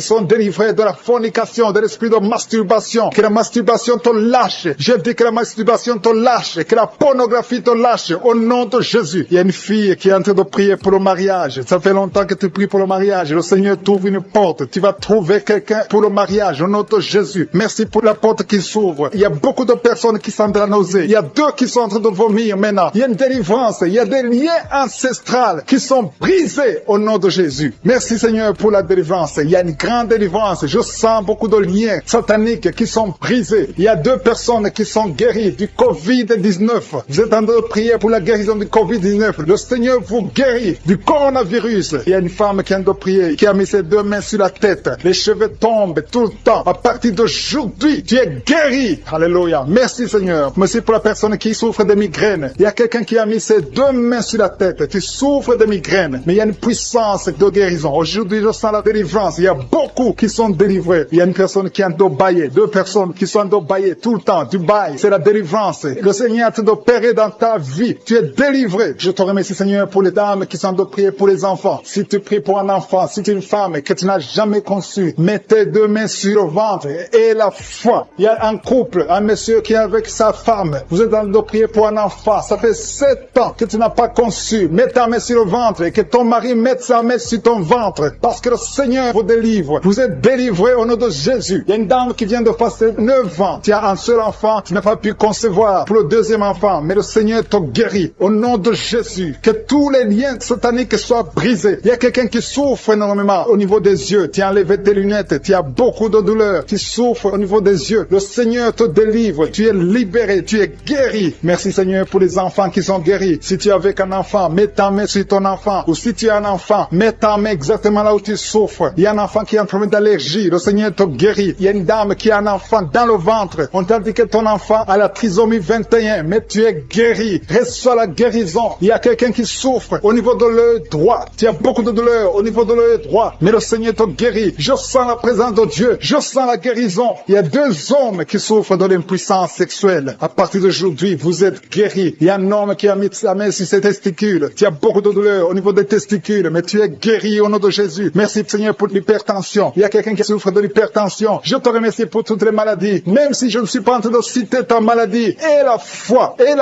S1: sont délivrés de la fornication, de l'esprit de masturbation. Que la masturbation te lâche. Je dis que la masturbation te lâche. Que la pornographie te lâche. Au nom de Jésus. Il y a une fille qui est en train de prier pour le mariage. Ça fait longtemps que tu pries pour le mariage. Le Seigneur t'ouvre une porte. Tu vas trouver quelqu'un pour le mariage. Au nom de Jésus. Merci pour la porte qui s'ouvre. Il y a beaucoup de personnes qui sont de la nausée. Il y a 2 qui sont en train de vomir maintenant. Il y a une délivrance. Il y a des liens ancestrales qui sont brisés au nom de Jésus. Merci Seigneur pour la délivrance. Il y a une grande délivrance. Je sens beaucoup de liens sataniques qui sont brisés. Il y a 2 personnes qui sont guéries du Covid-19. Vous êtes en train de prier pour la guérison du Covid-19. Le Seigneur vous guérit du coronavirus. Il y a une femme qui vient de prier, qui a mis ses 2 mains sur la tête. Les cheveux tombent tout le temps. À partir d'aujourd'hui, tu es guéri. Alléluia. Merci Seigneur. Merci pour la personne qui souffre de migraines. Il y a quelqu'un qui a mis ses 2 mains sur la tête. Tu souffres de migraines. Mais il y a une puissance de guérison. Aujourd'hui, je sens la délivrance. Il y a beaucoup qui sont délivrés. Il y a une personne qui est en train de bailler. 2 personnes qui sont en train de bailler tout le temps. Du bail. C'est la délivrance. Le Seigneur est en train d'opérer dans ta vie. Tu es délivré. Je te remercie Seigneur pour les dames qui sont en train de prier pour les enfants. Si tu pries pour un enfant, si tu es une femme que tu n'as jamais conçue, mets tes 2 mains sur le ventre et la foi. Il y a un couple, un monsieur qui est avec sa femme. Vous êtes en train de prier pour un enfant. Ça fait 7 ans que tu n'as pas conçu. Mets ta main sur le ventre et que ton mari mette sa main sur ton ventre. Parce que le Seigneur vous délivre. Vous êtes délivré au nom de Jésus. Il y a une dame qui vient de passer 9 ans. Tu as un seul enfant. Tu n'as pas pu concevoir pour le 2e enfant. Mais le Seigneur te guérit au nom de Jésus. Que tous les liens sataniques soient brisés. Il y a quelqu'un qui souffre énormément au niveau des yeux. Tu as enlevé tes lunettes. Tu as beaucoup de douleur. Tu souffres au niveau des yeux. Le Seigneur te délivre. Tu es libéré. Tu es guéri. Merci Seigneur pour les enfants qui sont guéris. Si tu es avec un enfant, mets ta main sur ton enfant. Ou si tu as un enfant, mets ta main exactement là où tu souffres. Il y a un enfant qui a un problème d'allergie. Le Seigneur te guérit. Il y a une dame qui a un enfant dans le ventre. On t'a dit que ton enfant a la trisomie 21. Mais tu es guéri. Reçois la guérison. Il y a quelqu'un qui souffre au niveau de l'œil droit. Tu as beaucoup de douleur au niveau de l'œil droit. Mais le Seigneur te guérit. Je sens la présence de Dieu. Je sens la guérison. Il y a 2 hommes qui souffrent de l'impuissance sexuelle. À partir d'aujourd'hui, vous êtes guéris. Il y a un homme qui a mis sa main sur ses testicules. Tu as beaucoup de douleur au niveau des testicules. Mais tu es guéri au nom de Jésus. Merci Seigneur pour l'hypertension. Il y a quelqu'un qui souffre de l'hypertension. Je te remercie pour toutes les maladies. Même si je ne suis pas en train de citer ta maladie. Et la foi, et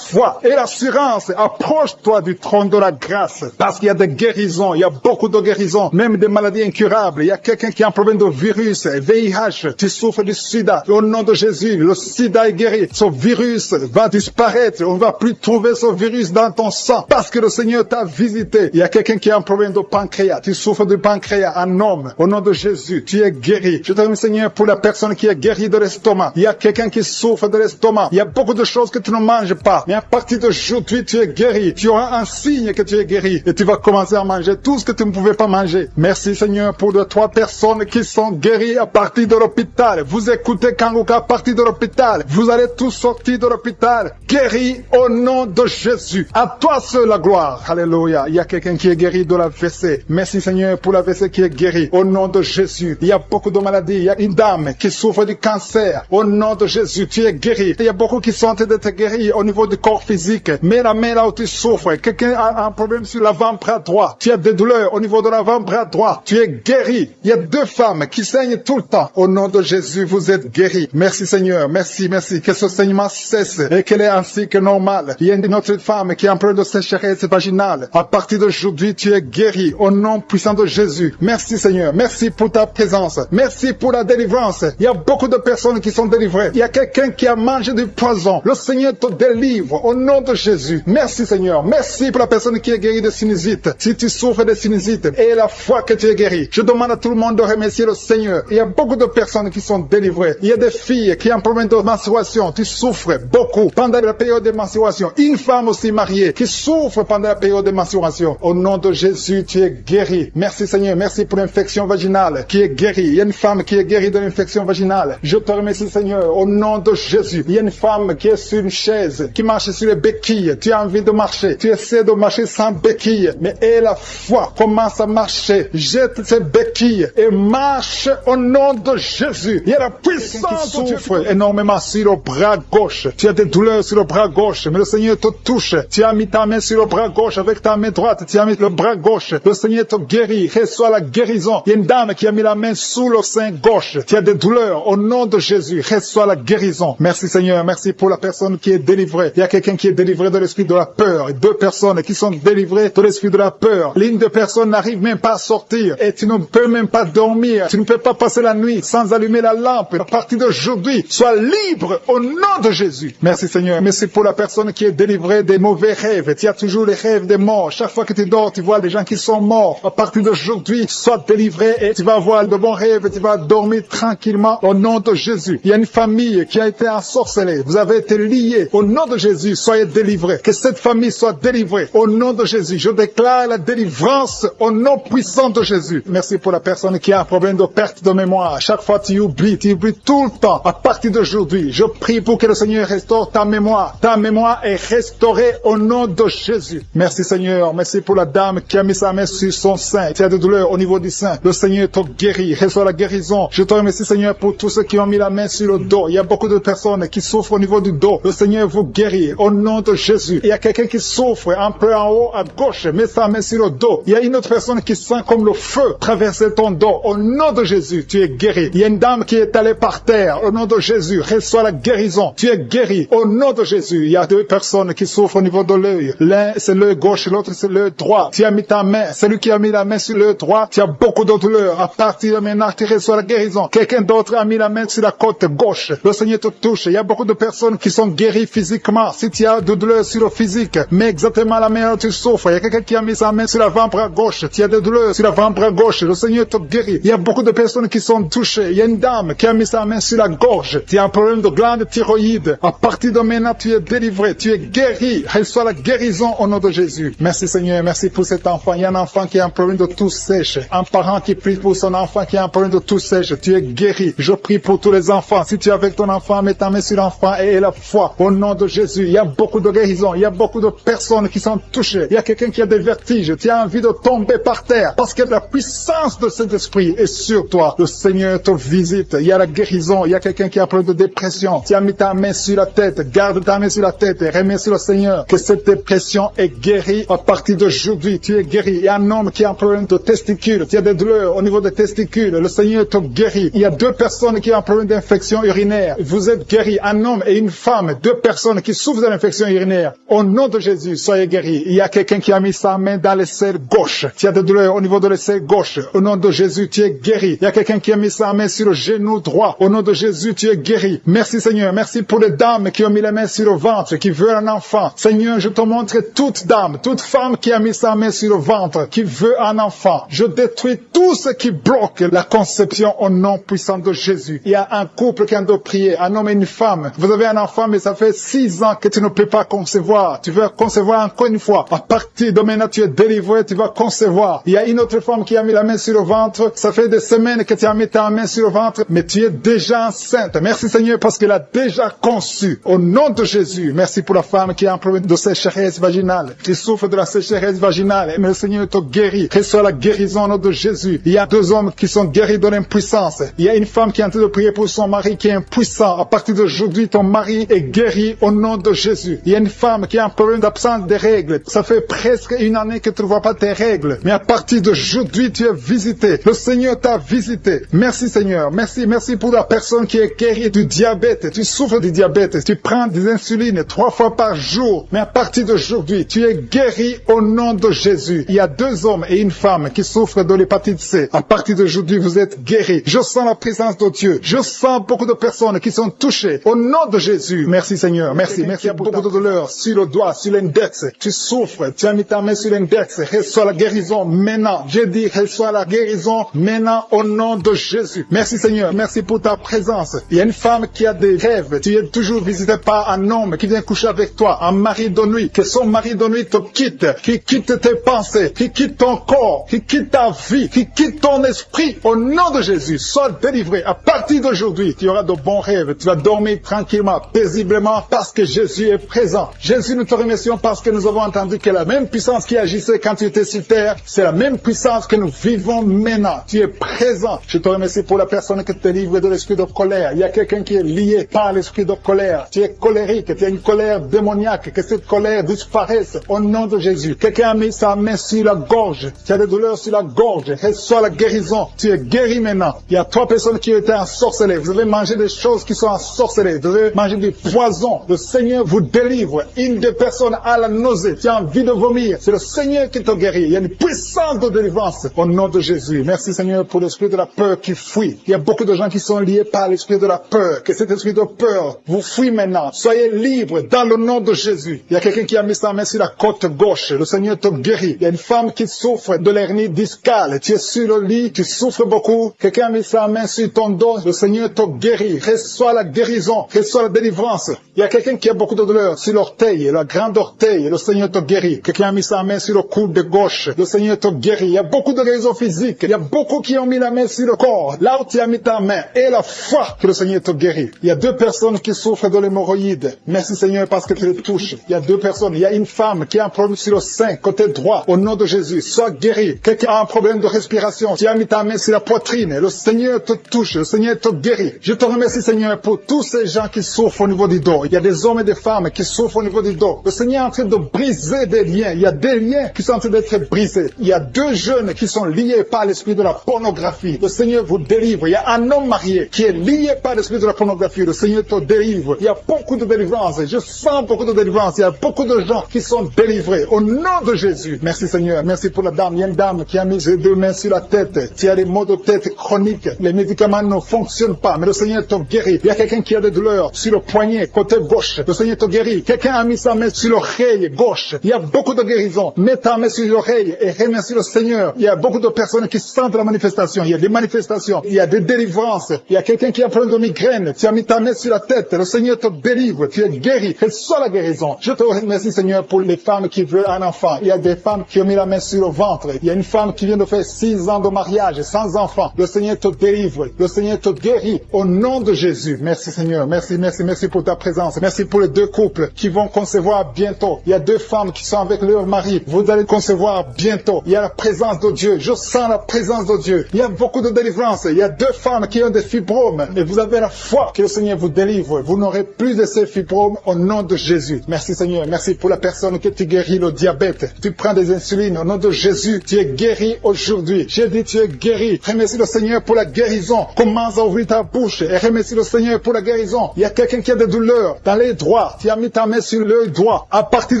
S1: l'assurance. Approche-toi du trône de la grâce. Parce qu'il y a des guérisons. Il y a beaucoup de guérisons. Même des maladies incurables. Il y a quelqu'un qui a un problème de virus, VIH. Tu souffres du sida. Au nom de Jésus, le sida est guéri. Ce virus va disparaître. On ne va plus trouver ce virus dans ton sang. Parce que le Seigneur t'a visité. Il y a quelqu'un qui a un problème de pancréas. pancréas. Tu souffres du pancréas, un homme. Au nom de Jésus, tu es guéri. Je te remercie, Seigneur, pour la personne qui est guérie de l'estomac. Il y a quelqu'un qui souffre de l'estomac. Il y a beaucoup de choses que tu ne manges pas. Mais à partir d'aujourd'hui, tu es guéri. Tu auras un signe que tu es guéri. Et tu vas commencer à manger tout ce que tu ne pouvais pas manger. Merci, Seigneur, pour les 3 personnes qui sont guéries à partir de l'hôpital. Vous écoutez Kanguka à partir de l'hôpital. Vous allez tous sortir de l'hôpital. Guéris au nom de Jésus. À toi seul la gloire. Alléluia. Il y a quelqu'un qui est guéri de la WC. Merci, Seigneur, pour la WC qui est guérie. Au nom de Jésus. Il y a beaucoup de maladies. Il y a une dame qui souffre du cancer. Au nom de Jésus, tu es guéri. Il y a beaucoup qui sont en train d'être guéris au niveau du corps physique. Mais la main là où tu souffres, quelqu'un a un problème sur l'avant-bras droit. Tu as des douleurs au niveau de l'avant-bras droit. Tu es guéri. Il y a 2 femmes qui saignent tout le temps. Au nom de Jésus, vous êtes guéris. Merci, Seigneur. Merci, merci. Que ce saignement cesse et qu'elle est ainsi que normal. Il y a une autre femme qui est en train de sécheresse vaginale. À partir d'aujourd'hui, tu es guéri. Au nom puissant de Jésus. Merci, Seigneur. Merci pour ta présence. Merci pour la délivrance. Il y a beaucoup de personnes qui sont délivrées. Il y a quelqu'un qui a mangé du poison. Le Seigneur te délivre au nom de Jésus. Merci, Seigneur. Merci pour la personne qui est guérie de sinusite. Si tu souffres de sinusite et la foi que tu es guéri, je demande à tout le monde de remercier le Seigneur. Il y a beaucoup de personnes qui sont délivrées. Il y a des filles qui ont un problème de menstruation. Tu souffres beaucoup pendant la période de menstruation. Une femme aussi mariée qui souffre pendant la période de menstruation. Au nom de Jésus, tu es guéri. Merci, Seigneur. Merci pour l'infection vaginale qui est guérie. Il y a une femme qui est guérie de l'infection vaginale. Je te remercie, Seigneur. Au nom de Jésus. Il y a une femme qui est sur une chaise, qui marche sur les béquilles. Tu as envie de marcher. Tu essaies de marcher sans béquilles. Mais aie la foi. Commence à marcher. Jette ces béquilles et marche au nom de Jésus. Il y a la puissance qui souffre énormément sur le bras gauche. Tu as des douleurs sur le bras gauche, mais le Seigneur te touche. Tu as mis ta main sur le bras gauche avec ta main droite. Tu as mis le bras gauche. Le Seigneur te guérit. Reçois la guérison. Il y a une dame qui a mis la main sous le sein gauche. Tu as des douleurs. Au nom de Jésus, reçois la guérison. Merci, Seigneur. Merci pour la personne qui est délivrée. Il y a quelqu'un qui est délivré de l'esprit de la peur. 2 personnes qui sont délivrées de l'esprit de la peur. L'une des personnes n'arrive même pas à sortir. Et tu ne peux même pas dormir. Tu ne peux pas passer la nuit sans allumer la lampe. À partir d'aujourd'hui, sois libre au nom de Jésus. Merci, Seigneur. Merci pour la personne qui est délivrée des mauvais rêves. Tu as toujours les rêves des morts. Chaque fois que tu dors, tu vois des gens qui sont morts. À partir d'aujourd'hui, sois délivré et tu vas avoir de bons rêves et tu vas dormir tranquillement au nom de Jésus. Il y a une famille qui a été ensorcelée. Vous avez été liés. Au nom de Jésus, soyez délivrés. Que cette famille soit délivrée. Au nom de Jésus, je déclare la délivrance au nom puissant de Jésus. Merci pour la personne qui a un problème de perte de mémoire. Chaque fois tu oublies tout le temps. À partir d'aujourd'hui, je prie pour que le Seigneur restaure ta mémoire. Ta mémoire est restaurée au nom de Jésus. Merci, Seigneur. Merci pour la dame qui a mis sa main sur son sein. Tu as des douleurs au niveau du sein. Le Seigneur te guérit. Reçois la guérison. Je te remercie, Seigneur, pour tous ceux qui ont mis la main sur le dos. Il y a beaucoup de personnes qui souffrent au niveau du dos. Le Seigneur vous guérit au nom de Jésus. Il y a quelqu'un qui souffre un peu en haut à gauche. Mets sa main sur le dos. Il y a une autre personne qui sent comme le feu traverser ton dos. Au nom de Jésus, tu es guéri. Il y a une dame qui est allée par terre. Au nom de Jésus, reçois la guérison. Tu es guéri. Au nom de Jésus, il y a 2 personnes qui souffrent au niveau de l'œil. L'un, c'est l'œil gauche, l'autre, c'est l'œil droit. Tu as mis ta main. Celui qui a mis la main sur l'œil droit, tu as beaucoup de douleurs. À partir de maintenant, tu reçois la guérison. Quelqu'un d'autre a mis la main sur la côte gauche. Le Seigneur te touche. Il y a beaucoup de personnes qui sont guéries physiquement. Si tu as de douleurs sur le physique, mais exactement la main où tu souffres. Il y a quelqu'un qui a mis sa main sur l'avant-bras gauche. Tu as des douleurs sur l'avant-bras gauche. Le Seigneur te guérit. Il y a beaucoup de personnes qui sont touchées. Il y a une dame qui a mis sa main sur la gorge. Tu as un problème de glande thyroïde. À partir de maintenant, tu es délivré. Tu es guéri. Reçois la guérison au nom de Jésus. Merci, Seigneur. Merci pour cet enfant. Il y a un enfant qui a un problème de toux sèche. Un parent qui prie pour son enfant qui a un problème de toux sèche. Tu es guéri. Je prie pour tous les enfants. Si tu es avec ton enfant, mets ta main sur l'enfant et aie la foi. Au nom de Jésus, il y a beaucoup de guérisons. Il y a beaucoup de personnes qui sont touchées. Il y a quelqu'un qui a des vertiges. Tu as envie de tomber par terre parce que la puissance de cet esprit est sur toi. Le Seigneur te visite. Il y a la guérison. Il y a quelqu'un qui a un problème de dépression. Tu as mis ta main sur la tête. Garde ta main sur la tête et remercie le Seigneur que cette dépression est guérie. À partir d'aujourd'hui, tu es guéri. Il y a un homme qui a un problème de testicules. Tu as des douleurs au niveau des testicules. Le Seigneur te guérit. Il y a 2 personnes qui ont un problème d'infection urinaire. Vous êtes guéris. Un homme et une femme. 2 personnes qui souffrent de l'infection urinaire. Au nom de Jésus, soyez guéris. Il y a quelqu'un qui a mis sa main dans l'aisselle gauche. Tu as des douleurs au niveau de l'aisselle gauche. Au nom de Jésus, tu es guéri. Il y a quelqu'un qui a mis sa main sur le genou droit. Au nom de Jésus, tu es guéri. Merci, Seigneur. Merci pour les dames qui ont mis la main sur le ventre, qui veulent un enfant. Seigneur, je te montre toute dame, toute femme qui a mis sa main sur le ventre, qui veut veut un enfant. Je détruis tout ce qui bloque la conception au nom puissant de Jésus. Il y a un couple qui doit prier, un homme et une femme. Vous avez un enfant, mais ça fait 6 ans que tu ne peux pas concevoir. Tu veux concevoir encore une fois. À partir de maintenant, tu es délivré, tu vas concevoir. Il y a une autre femme qui a mis la main sur le ventre. Ça fait des semaines que tu as mis ta main sur le ventre, mais tu es déjà enceinte. Merci Seigneur parce qu'elle a déjà conçu. Au nom de Jésus, merci pour la femme qui a un problème de sécheresse vaginale, qui souffre de la sécheresse vaginale. Mais le Seigneur te guérit. Que soit la guérison au nom de Jésus. Il y a 2 hommes qui sont guéris de l'impuissance. Il y a une femme qui est en train de prier pour son mari qui est impuissant. À partir d'aujourd'hui, ton mari est guéri au nom de Jésus. Il y a une femme qui a un problème d'absence des règles. Ça fait presque 1 année que tu ne vois pas tes règles. Mais à partir d'aujourd'hui, tu es visité. Le Seigneur t'a visité. Merci Seigneur. Merci pour la personne qui est guérie du diabète. Tu souffres du diabète. Tu prends des insulines 3 fois par jour. Mais à partir d'aujourd'hui, tu es guéri au nom de Jésus. Il y a 2 hommes et une femme qui souffrent de l'hépatite C. À partir d'aujourd'hui, vous êtes guéris. Je sens la présence de Dieu. Je sens beaucoup de personnes qui sont touchées au nom de Jésus. Merci Seigneur. Merci. Il y a beaucoup de douleur sur le doigt, sur l'index. Tu souffres. Tu as mis ta main sur l'index. Reçois la guérison maintenant. J'ai dit reçois la guérison maintenant au nom de Jésus. Merci Seigneur. Merci pour ta présence. Il y a une femme qui a des rêves. Tu es toujours visité par un homme qui vient coucher avec toi, un mari de nuit. Que son mari de nuit te quitte, qui quitte tes pensées, qui quitte ton corps, qui quitte ta vie, qui quitte ton esprit. Au nom de Jésus, sois délivré. À partir d'aujourd'hui, tu auras de bons rêves. Tu vas dormir tranquillement, paisiblement, parce que Jésus est présent. Jésus, nous te remercions parce que nous avons entendu que la même puissance qui agissait quand tu étais sur terre, c'est la même puissance que nous vivons maintenant. Tu es présent. Je te remercie pour la personne qui te délivre de l'esprit de colère. Il y a quelqu'un qui est lié par l'esprit de colère. Tu es colérique, tu as une colère démoniaque, que cette colère disparaisse au nom de Jésus. Quelqu'un a mis sa main sur la gorge. Tu as des douleurs sur la gorge. Reçois la guérison. Tu es guéri maintenant. Il y a 3 personnes qui étaient ensorcelées. Vous avez mangé des choses qui sont ensorcelées. Vous avez mangé du poison. Le Seigneur vous délivre. Une des personnes a la nausée. Tu as envie de vomir. C'est le Seigneur qui te guérit. Il y a une puissance de délivrance au nom de Jésus. Merci Seigneur pour l'esprit de la peur qui fuit. Il y a beaucoup de gens qui sont liés par l'esprit de la peur. Que cet esprit de peur vous fuit maintenant. Soyez libres dans le nom de Jésus. Il y a quelqu'un qui a mis sa main sur la côte gauche. Le Seigneur te guérit. Il y a une femme qui souffre de l'hernie discale. Tu es sur le lit, tu souffres beaucoup. Quelqu'un a mis sa main sur ton dos. Le Seigneur te guérit. Reçois la guérison. Reçois la délivrance. Il y a quelqu'un qui a beaucoup de douleur sur l'orteil, la grande orteil. Le Seigneur te guérit. Quelqu'un a mis sa main sur le coude de gauche. Le Seigneur te guérit. Il y a beaucoup de guérisons physiques. Il y a beaucoup qui ont mis la main sur le corps. Là où tu as mis ta main et la foi que le Seigneur te guérit. Il y a 2 personnes qui souffrent de l'hémorroïde. Merci Seigneur parce que tu les touches. Il y a 2 personnes. Il y a une femme qui a un problème sur le sein, côté droit. Au nom de Jésus, sois guéri. Quelqu'un a un problème de respiration. Tu as mis ta main sur la poitrine. Le Seigneur te touche. Le Seigneur te guérit. Je te remercie Seigneur pour tous ces gens qui souffrent au niveau du dos. Il y a des hommes et des femmes qui souffrent au niveau du dos. Le Seigneur est en train de briser des liens. Il y a des liens qui sont en train d'être brisés. Il y a 2 jeunes qui sont liés par l'esprit de la pornographie. Le Seigneur vous délivre. Il y a un homme marié qui est lié par l'esprit de la pornographie. Le Seigneur te délivre. Il y a beaucoup de délivrance. Je sens beaucoup de délivrance. Il y a beaucoup de gens qui sont délivrés. Au nom de Jésus. Merci Seigneur. Merci pour la dame. Il y a une dame qui a mis ses 2 mains sur la tête. Tu as des maux de tête chroniques. Les médicaments ne fonctionnent pas. Mais le Seigneur te guérit. Il y a quelqu'un qui a des douleurs sur le poignet, côté gauche. Le Seigneur te guérit. Quelqu'un a mis sa main sur l'oreille gauche. Il y a beaucoup de guérisons. Mets ta main sur l'oreille et remercie le Seigneur. Il y a beaucoup de personnes qui sentent la manifestation. Il y a des manifestations. Il y a des délivrances. Il y a quelqu'un qui a un problème de migraine. Tu as mis ta main sur la tête. Le Seigneur te délivre. Tu es guéri. Reçois la guérison. Je te remercie Seigneur pour les femmes qui veulent un enfant. Il y a des femmes qui ont mis la main sur le ventre. Il y a une femme qui vient de faire 6 ans de mariage sans enfant. Le Seigneur te délivre. Le Seigneur te guérit. Au nom de Jésus. Merci Seigneur. Merci pour ta présence. Merci pour les 2 couples qui vont concevoir bientôt. Il y a 2 femmes qui sont avec leur mari. Vous allez concevoir bientôt. Il y a la présence de Dieu. Je sens la présence de Dieu. Il y a beaucoup de délivrance. Il y a 2 femmes qui ont des fibromes. Et vous avez la foi que le Seigneur vous délivre. Vous n'aurez plus de ces fibromes au nom de Jésus. Merci Seigneur. Merci pour la personne que tu guéris le diabète. Tu prends des insulines au nom de Jésus. Tu es guéri aujourd'hui. J'ai dit tu es guéri. Remercie le Seigneur pour la guérison. Commence à ouvrir ta bouche et remercie le Seigneur pour la guérison. Il y a quelqu'un qui a des douleurs dans les doigts. Tu as mis ta main sur l'œil droit. À partir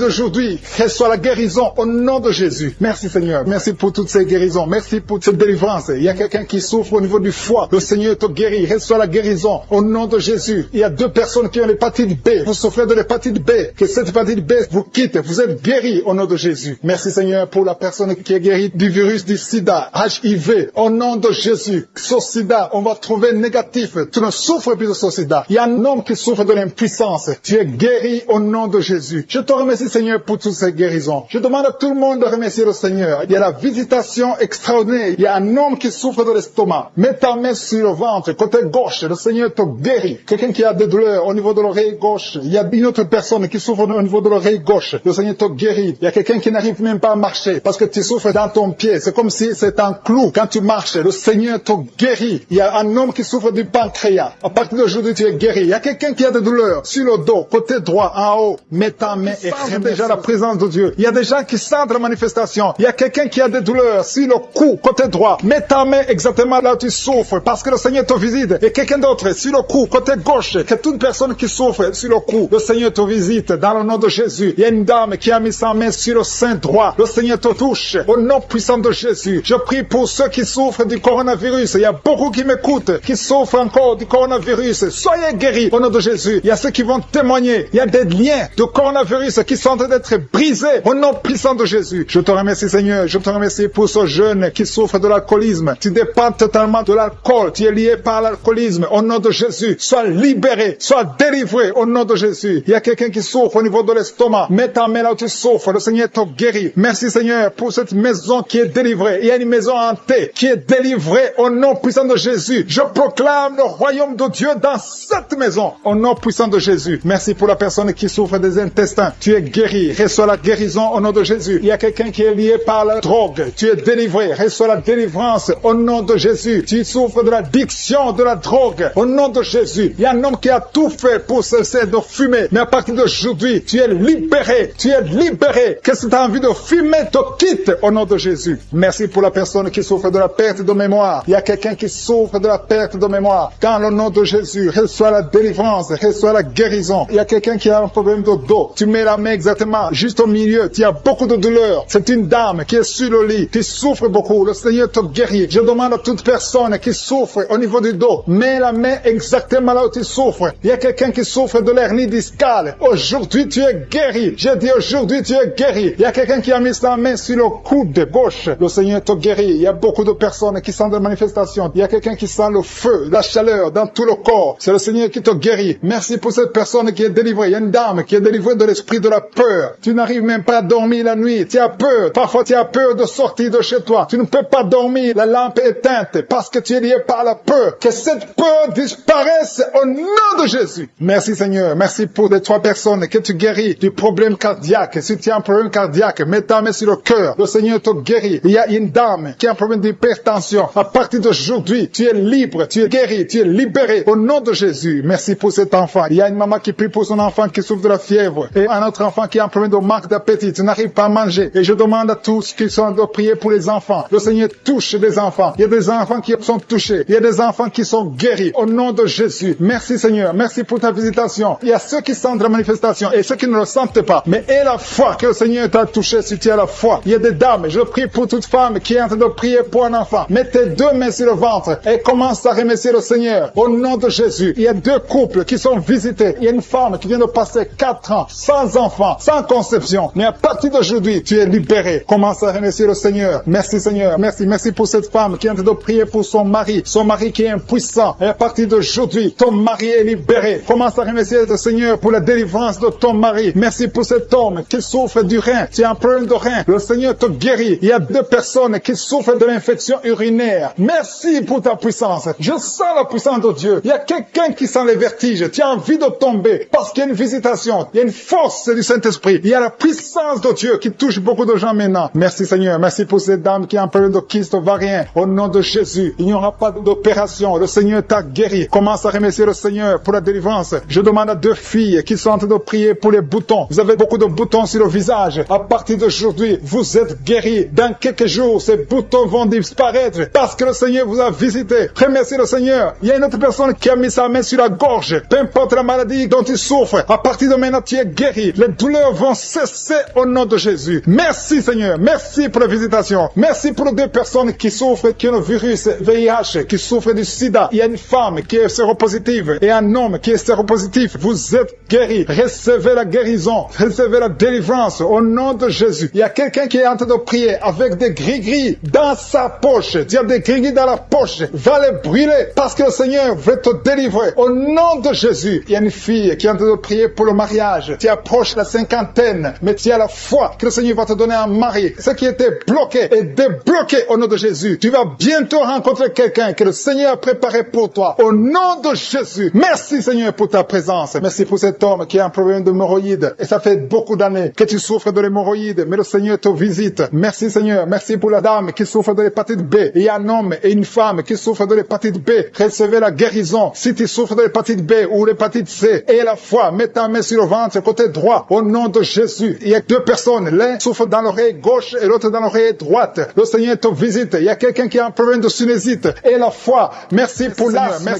S1: d'aujourd'hui, reçois la guérison au nom de Jésus. Merci Seigneur. Merci pour toutes ces guérisons. Merci pour cette délivrance. Il y a quelqu'un qui souffre au niveau du foie. Le Seigneur te guérit. Reçois la guérison au nom de Jésus. Il y a 2 personnes qui ont l'hépatite B. Vous souffrez de l'hépatite B. Que cette hépatite B vous quitte. Vous êtes guéris au nom de Jésus. Merci Seigneur pour la personne qui est guéri du virus du sida, HIV, au nom de Jésus. Ce sida, on va trouver négatif. Tu ne souffres plus de ce sida. Il y a un homme qui souffre de l'impuissance. Tu es guéri au nom de Jésus. Je te remercie, Seigneur, pour toutes ces guérisons. Je demande à tout le monde de remercier le Seigneur. Il y a la visitation extraordinaire. Il y a un homme qui souffre de l'estomac. Mets ta main sur le ventre, côté gauche. Le Seigneur te guérit. Quelqu'un qui a des douleurs au niveau de l'oreille gauche. Il y a une autre personne qui souffre au niveau de l'oreille gauche. Le Seigneur te guérit. Il y a quelqu'un qui n'arrive même pas à marcher parce que tu souffres dans ton pied. C'est comme si c'est un clou. Quand tu marches, le Seigneur te guérit. Il y a un homme qui souffre du pancréas. À partir d'aujourd'hui, tu es guéri. Il y a quelqu'un qui a des douleurs sur le dos, côté droit, en haut. Mets ta main et sens déjà la présence de Dieu. Il y a des gens qui sentent la manifestation. Il y a quelqu'un qui a des douleurs sur le cou, côté droit. Mets ta main exactement là où tu souffres parce que le Seigneur te visite. Et quelqu'un d'autre sur le cou, côté gauche. Que toute personne qui souffre sur le cou, le Seigneur te visite dans le nom de Jésus. Il y a une dame qui a mis sa main sur le sein droit. Le Seigneur te touche au nom puissant de Jésus. Je prie pour ceux qui souffrent du coronavirus. Il y a beaucoup qui m'écoutent, qui souffrent encore du coronavirus. Soyez guéris au nom de Jésus. Il y a ceux qui vont témoigner. Il y a des liens de coronavirus qui sont en train d'être brisés au nom puissant de Jésus. Je te remercie, Seigneur. Je te remercie pour ce jeune qui souffre de l'alcoolisme. Tu dépends totalement de l'alcool. Tu es lié par l'alcoolisme. Au nom de Jésus, sois libéré, sois délivré au nom de Jésus. Il y a quelqu'un qui souffre au niveau de l'estomac. Mets ta main là où tu souffres. Le Seigneur te guérit. Merci, Seigneur, pour cette maison qui est délivrée. Il y a une maison hantée qui est délivrée au nom puissant de Jésus. Je proclame le royaume de Dieu dans cette maison au nom puissant de Jésus. Merci pour la personne qui souffre des intestins. Tu es guéri. Reçois la guérison au nom de Jésus. Il y a quelqu'un qui est lié par la drogue. Tu es délivré. Reçois la délivrance au nom de Jésus. Tu souffres de l'addiction de la drogue au nom de Jésus. Il y a un homme qui a tout fait pour cesser de fumer. Mais à partir d'aujourd'hui, tu es libéré. Tu es libéré. Qu'est-ce que tu as envie de fumer te quitte au nom de Jésus. Merci pour la personne qui souffre de la perte de mémoire. Il y a quelqu'un qui souffre de la perte de mémoire. Dans le nom de Jésus, reçois la délivrance, reçois la guérison. Il y a quelqu'un qui a un problème de dos. Tu mets la main exactement juste au milieu. Tu as beaucoup de douleur. C'est une dame qui est sur le lit. Tu souffres beaucoup. Le Seigneur te guérit. Je demande à toute personne qui souffre au niveau du dos, mets la main exactement là où tu souffres. Il y a quelqu'un qui souffre de l'hernie discale. Aujourd'hui, tu es guéri. J'ai dit aujourd'hui, tu es guéri. Il y a quelqu'un qui a mis sa main sur le coude gauche. Le Seigneur te guérit. Il y a beaucoup de personnes qui sentent des manifestations. Il y a quelqu'un qui sent le feu, la chaleur dans tout le corps. C'est le Seigneur qui te guérit. Merci pour cette personne qui est délivrée. Il y a une dame qui est délivrée de l'esprit de la peur. Tu n'arrives même pas à dormir la nuit. Tu as peur. Parfois, tu as peur de sortir de chez toi. Tu ne peux pas dormir. La lampe est éteinte parce que tu es lié par la peur. Que cette peur disparaisse au nom de Jésus. Merci, Seigneur. Merci pour les 3 personnes que tu guéris du problème cardiaque. Si tu as un problème cardiaque, mets ta main sur le cœur. Le Seigneur te guérit. Il y a une dame qui a un problème d'hypertension. À partir d'aujourd'hui, tu es libre, tu es guéri, tu es libéré au nom de Jésus. Merci pour cet enfant. Il y a une maman qui prie pour son enfant qui souffre de la fièvre et un autre enfant qui a un problème de manque d'appétit. Tu n'arrives pas à manger. Et je demande à tous qui sont de prier pour les enfants. Le Seigneur touche des enfants. Il y a des enfants qui sont touchés. Il y a des enfants qui sont guéris au nom de Jésus. Merci, Seigneur. Merci pour ta visitation. Il y a ceux qui sentent la manifestation et ceux qui ne le sentent pas. Mais aie la foi que le Seigneur t'a touché si tu as la foi. Il y a des dames. Je prie pour toute femme qui est en train de prier pour un enfant. Mets tes 2 mains sur le ventre et commence à remercier le Seigneur. Au nom de Jésus, il y a 2 couples qui sont visités. Il y a une femme qui vient de passer 4 ans sans enfant, sans conception. Mais à partir d'aujourd'hui, tu es libéré. Commence à remercier le Seigneur. Merci, Seigneur. Merci. Merci pour cette femme qui est en train de prier pour son mari. Son mari qui est impuissant. Et à partir d'aujourd'hui, ton mari est libéré. Commence à remercier le Seigneur pour la délivrance de ton mari. Merci pour cet homme qui souffre du rein. Tu as un problème de rein. Le Seigneur te guérit. Il y a 2 personnes qui souffrent de l'infection urinaire. Merci pour ta puissance. Je sens la puissance de Dieu. Il y a quelqu'un qui sent les vertiges. Tu as envie de tomber parce qu'il y a une visitation. Il y a une force du Saint-Esprit. Il y a la puissance de Dieu qui touche beaucoup de gens maintenant. Merci, Seigneur. Merci pour cette dame qui a un problème de kyste ovarien. Au nom de Jésus, il n'y aura pas d'opération. Le Seigneur t'a guéri. Commence à remercier le Seigneur pour la délivrance. Je demande à 2 filles qui sont en train de prier pour les boutons. Vous avez beaucoup de boutons sur le visage. À partir d'aujourd'hui, vous êtes guéris. Dans quelques jours, ces boutons vont disparaître parce que le Seigneur vous a visité. Remerciez le Seigneur. Il y a une autre personne qui a mis sa main sur la gorge. Peu importe la maladie dont il souffre, à partir de maintenant, tu es guéri. Les douleurs vont cesser au nom de Jésus. Merci, Seigneur. Merci pour la visitation. Merci pour les 2 personnes qui souffrent, qui ont le virus VIH, qui souffrent du sida. Il y a une femme qui est séropositive et un homme qui est séropositif. Vous êtes guéris. Recevez la guérison. Recevez la délivrance au nom de Jésus. Il y a quelqu'un qui est en train de prier avec des gris-gris dans sa poche. Tu as des gris-gris dans la poche. Va les brûler parce que le Seigneur veut te délivrer. Au nom de Jésus, il y a une fille qui est en train de prier pour le mariage. Tu approches la cinquantaine, mais tu as la foi que le Seigneur va te donner un mari. Ce qui était bloqué est débloqué au nom de Jésus. Tu vas bientôt rencontrer quelqu'un que le Seigneur a préparé pour toi. Au nom de Jésus. Merci Seigneur pour ta présence. Merci pour cet homme qui a un problème d'hémorroïdes. Et ça fait beaucoup d'années que tu souffres de l'hémorroïde, mais le Seigneur te visite. Merci Seigneur. Merci pour la dame qui souffre de l'hépatite B. Il y a un homme et une femme qui souffrent de l'hépatite B. Recevez la guérison. Si tu souffres de l'hépatite B ou l'hépatite C, et la foi, mets ta main sur le ventre, côté droit, au nom de Jésus. Il y a deux personnes. L'un souffre dans l'oreille gauche et l'autre dans l'oreille droite. Le Seigneur te visite. Il y a quelqu'un qui a un problème de sinusite. Et la foi. Merci pour l'asthme.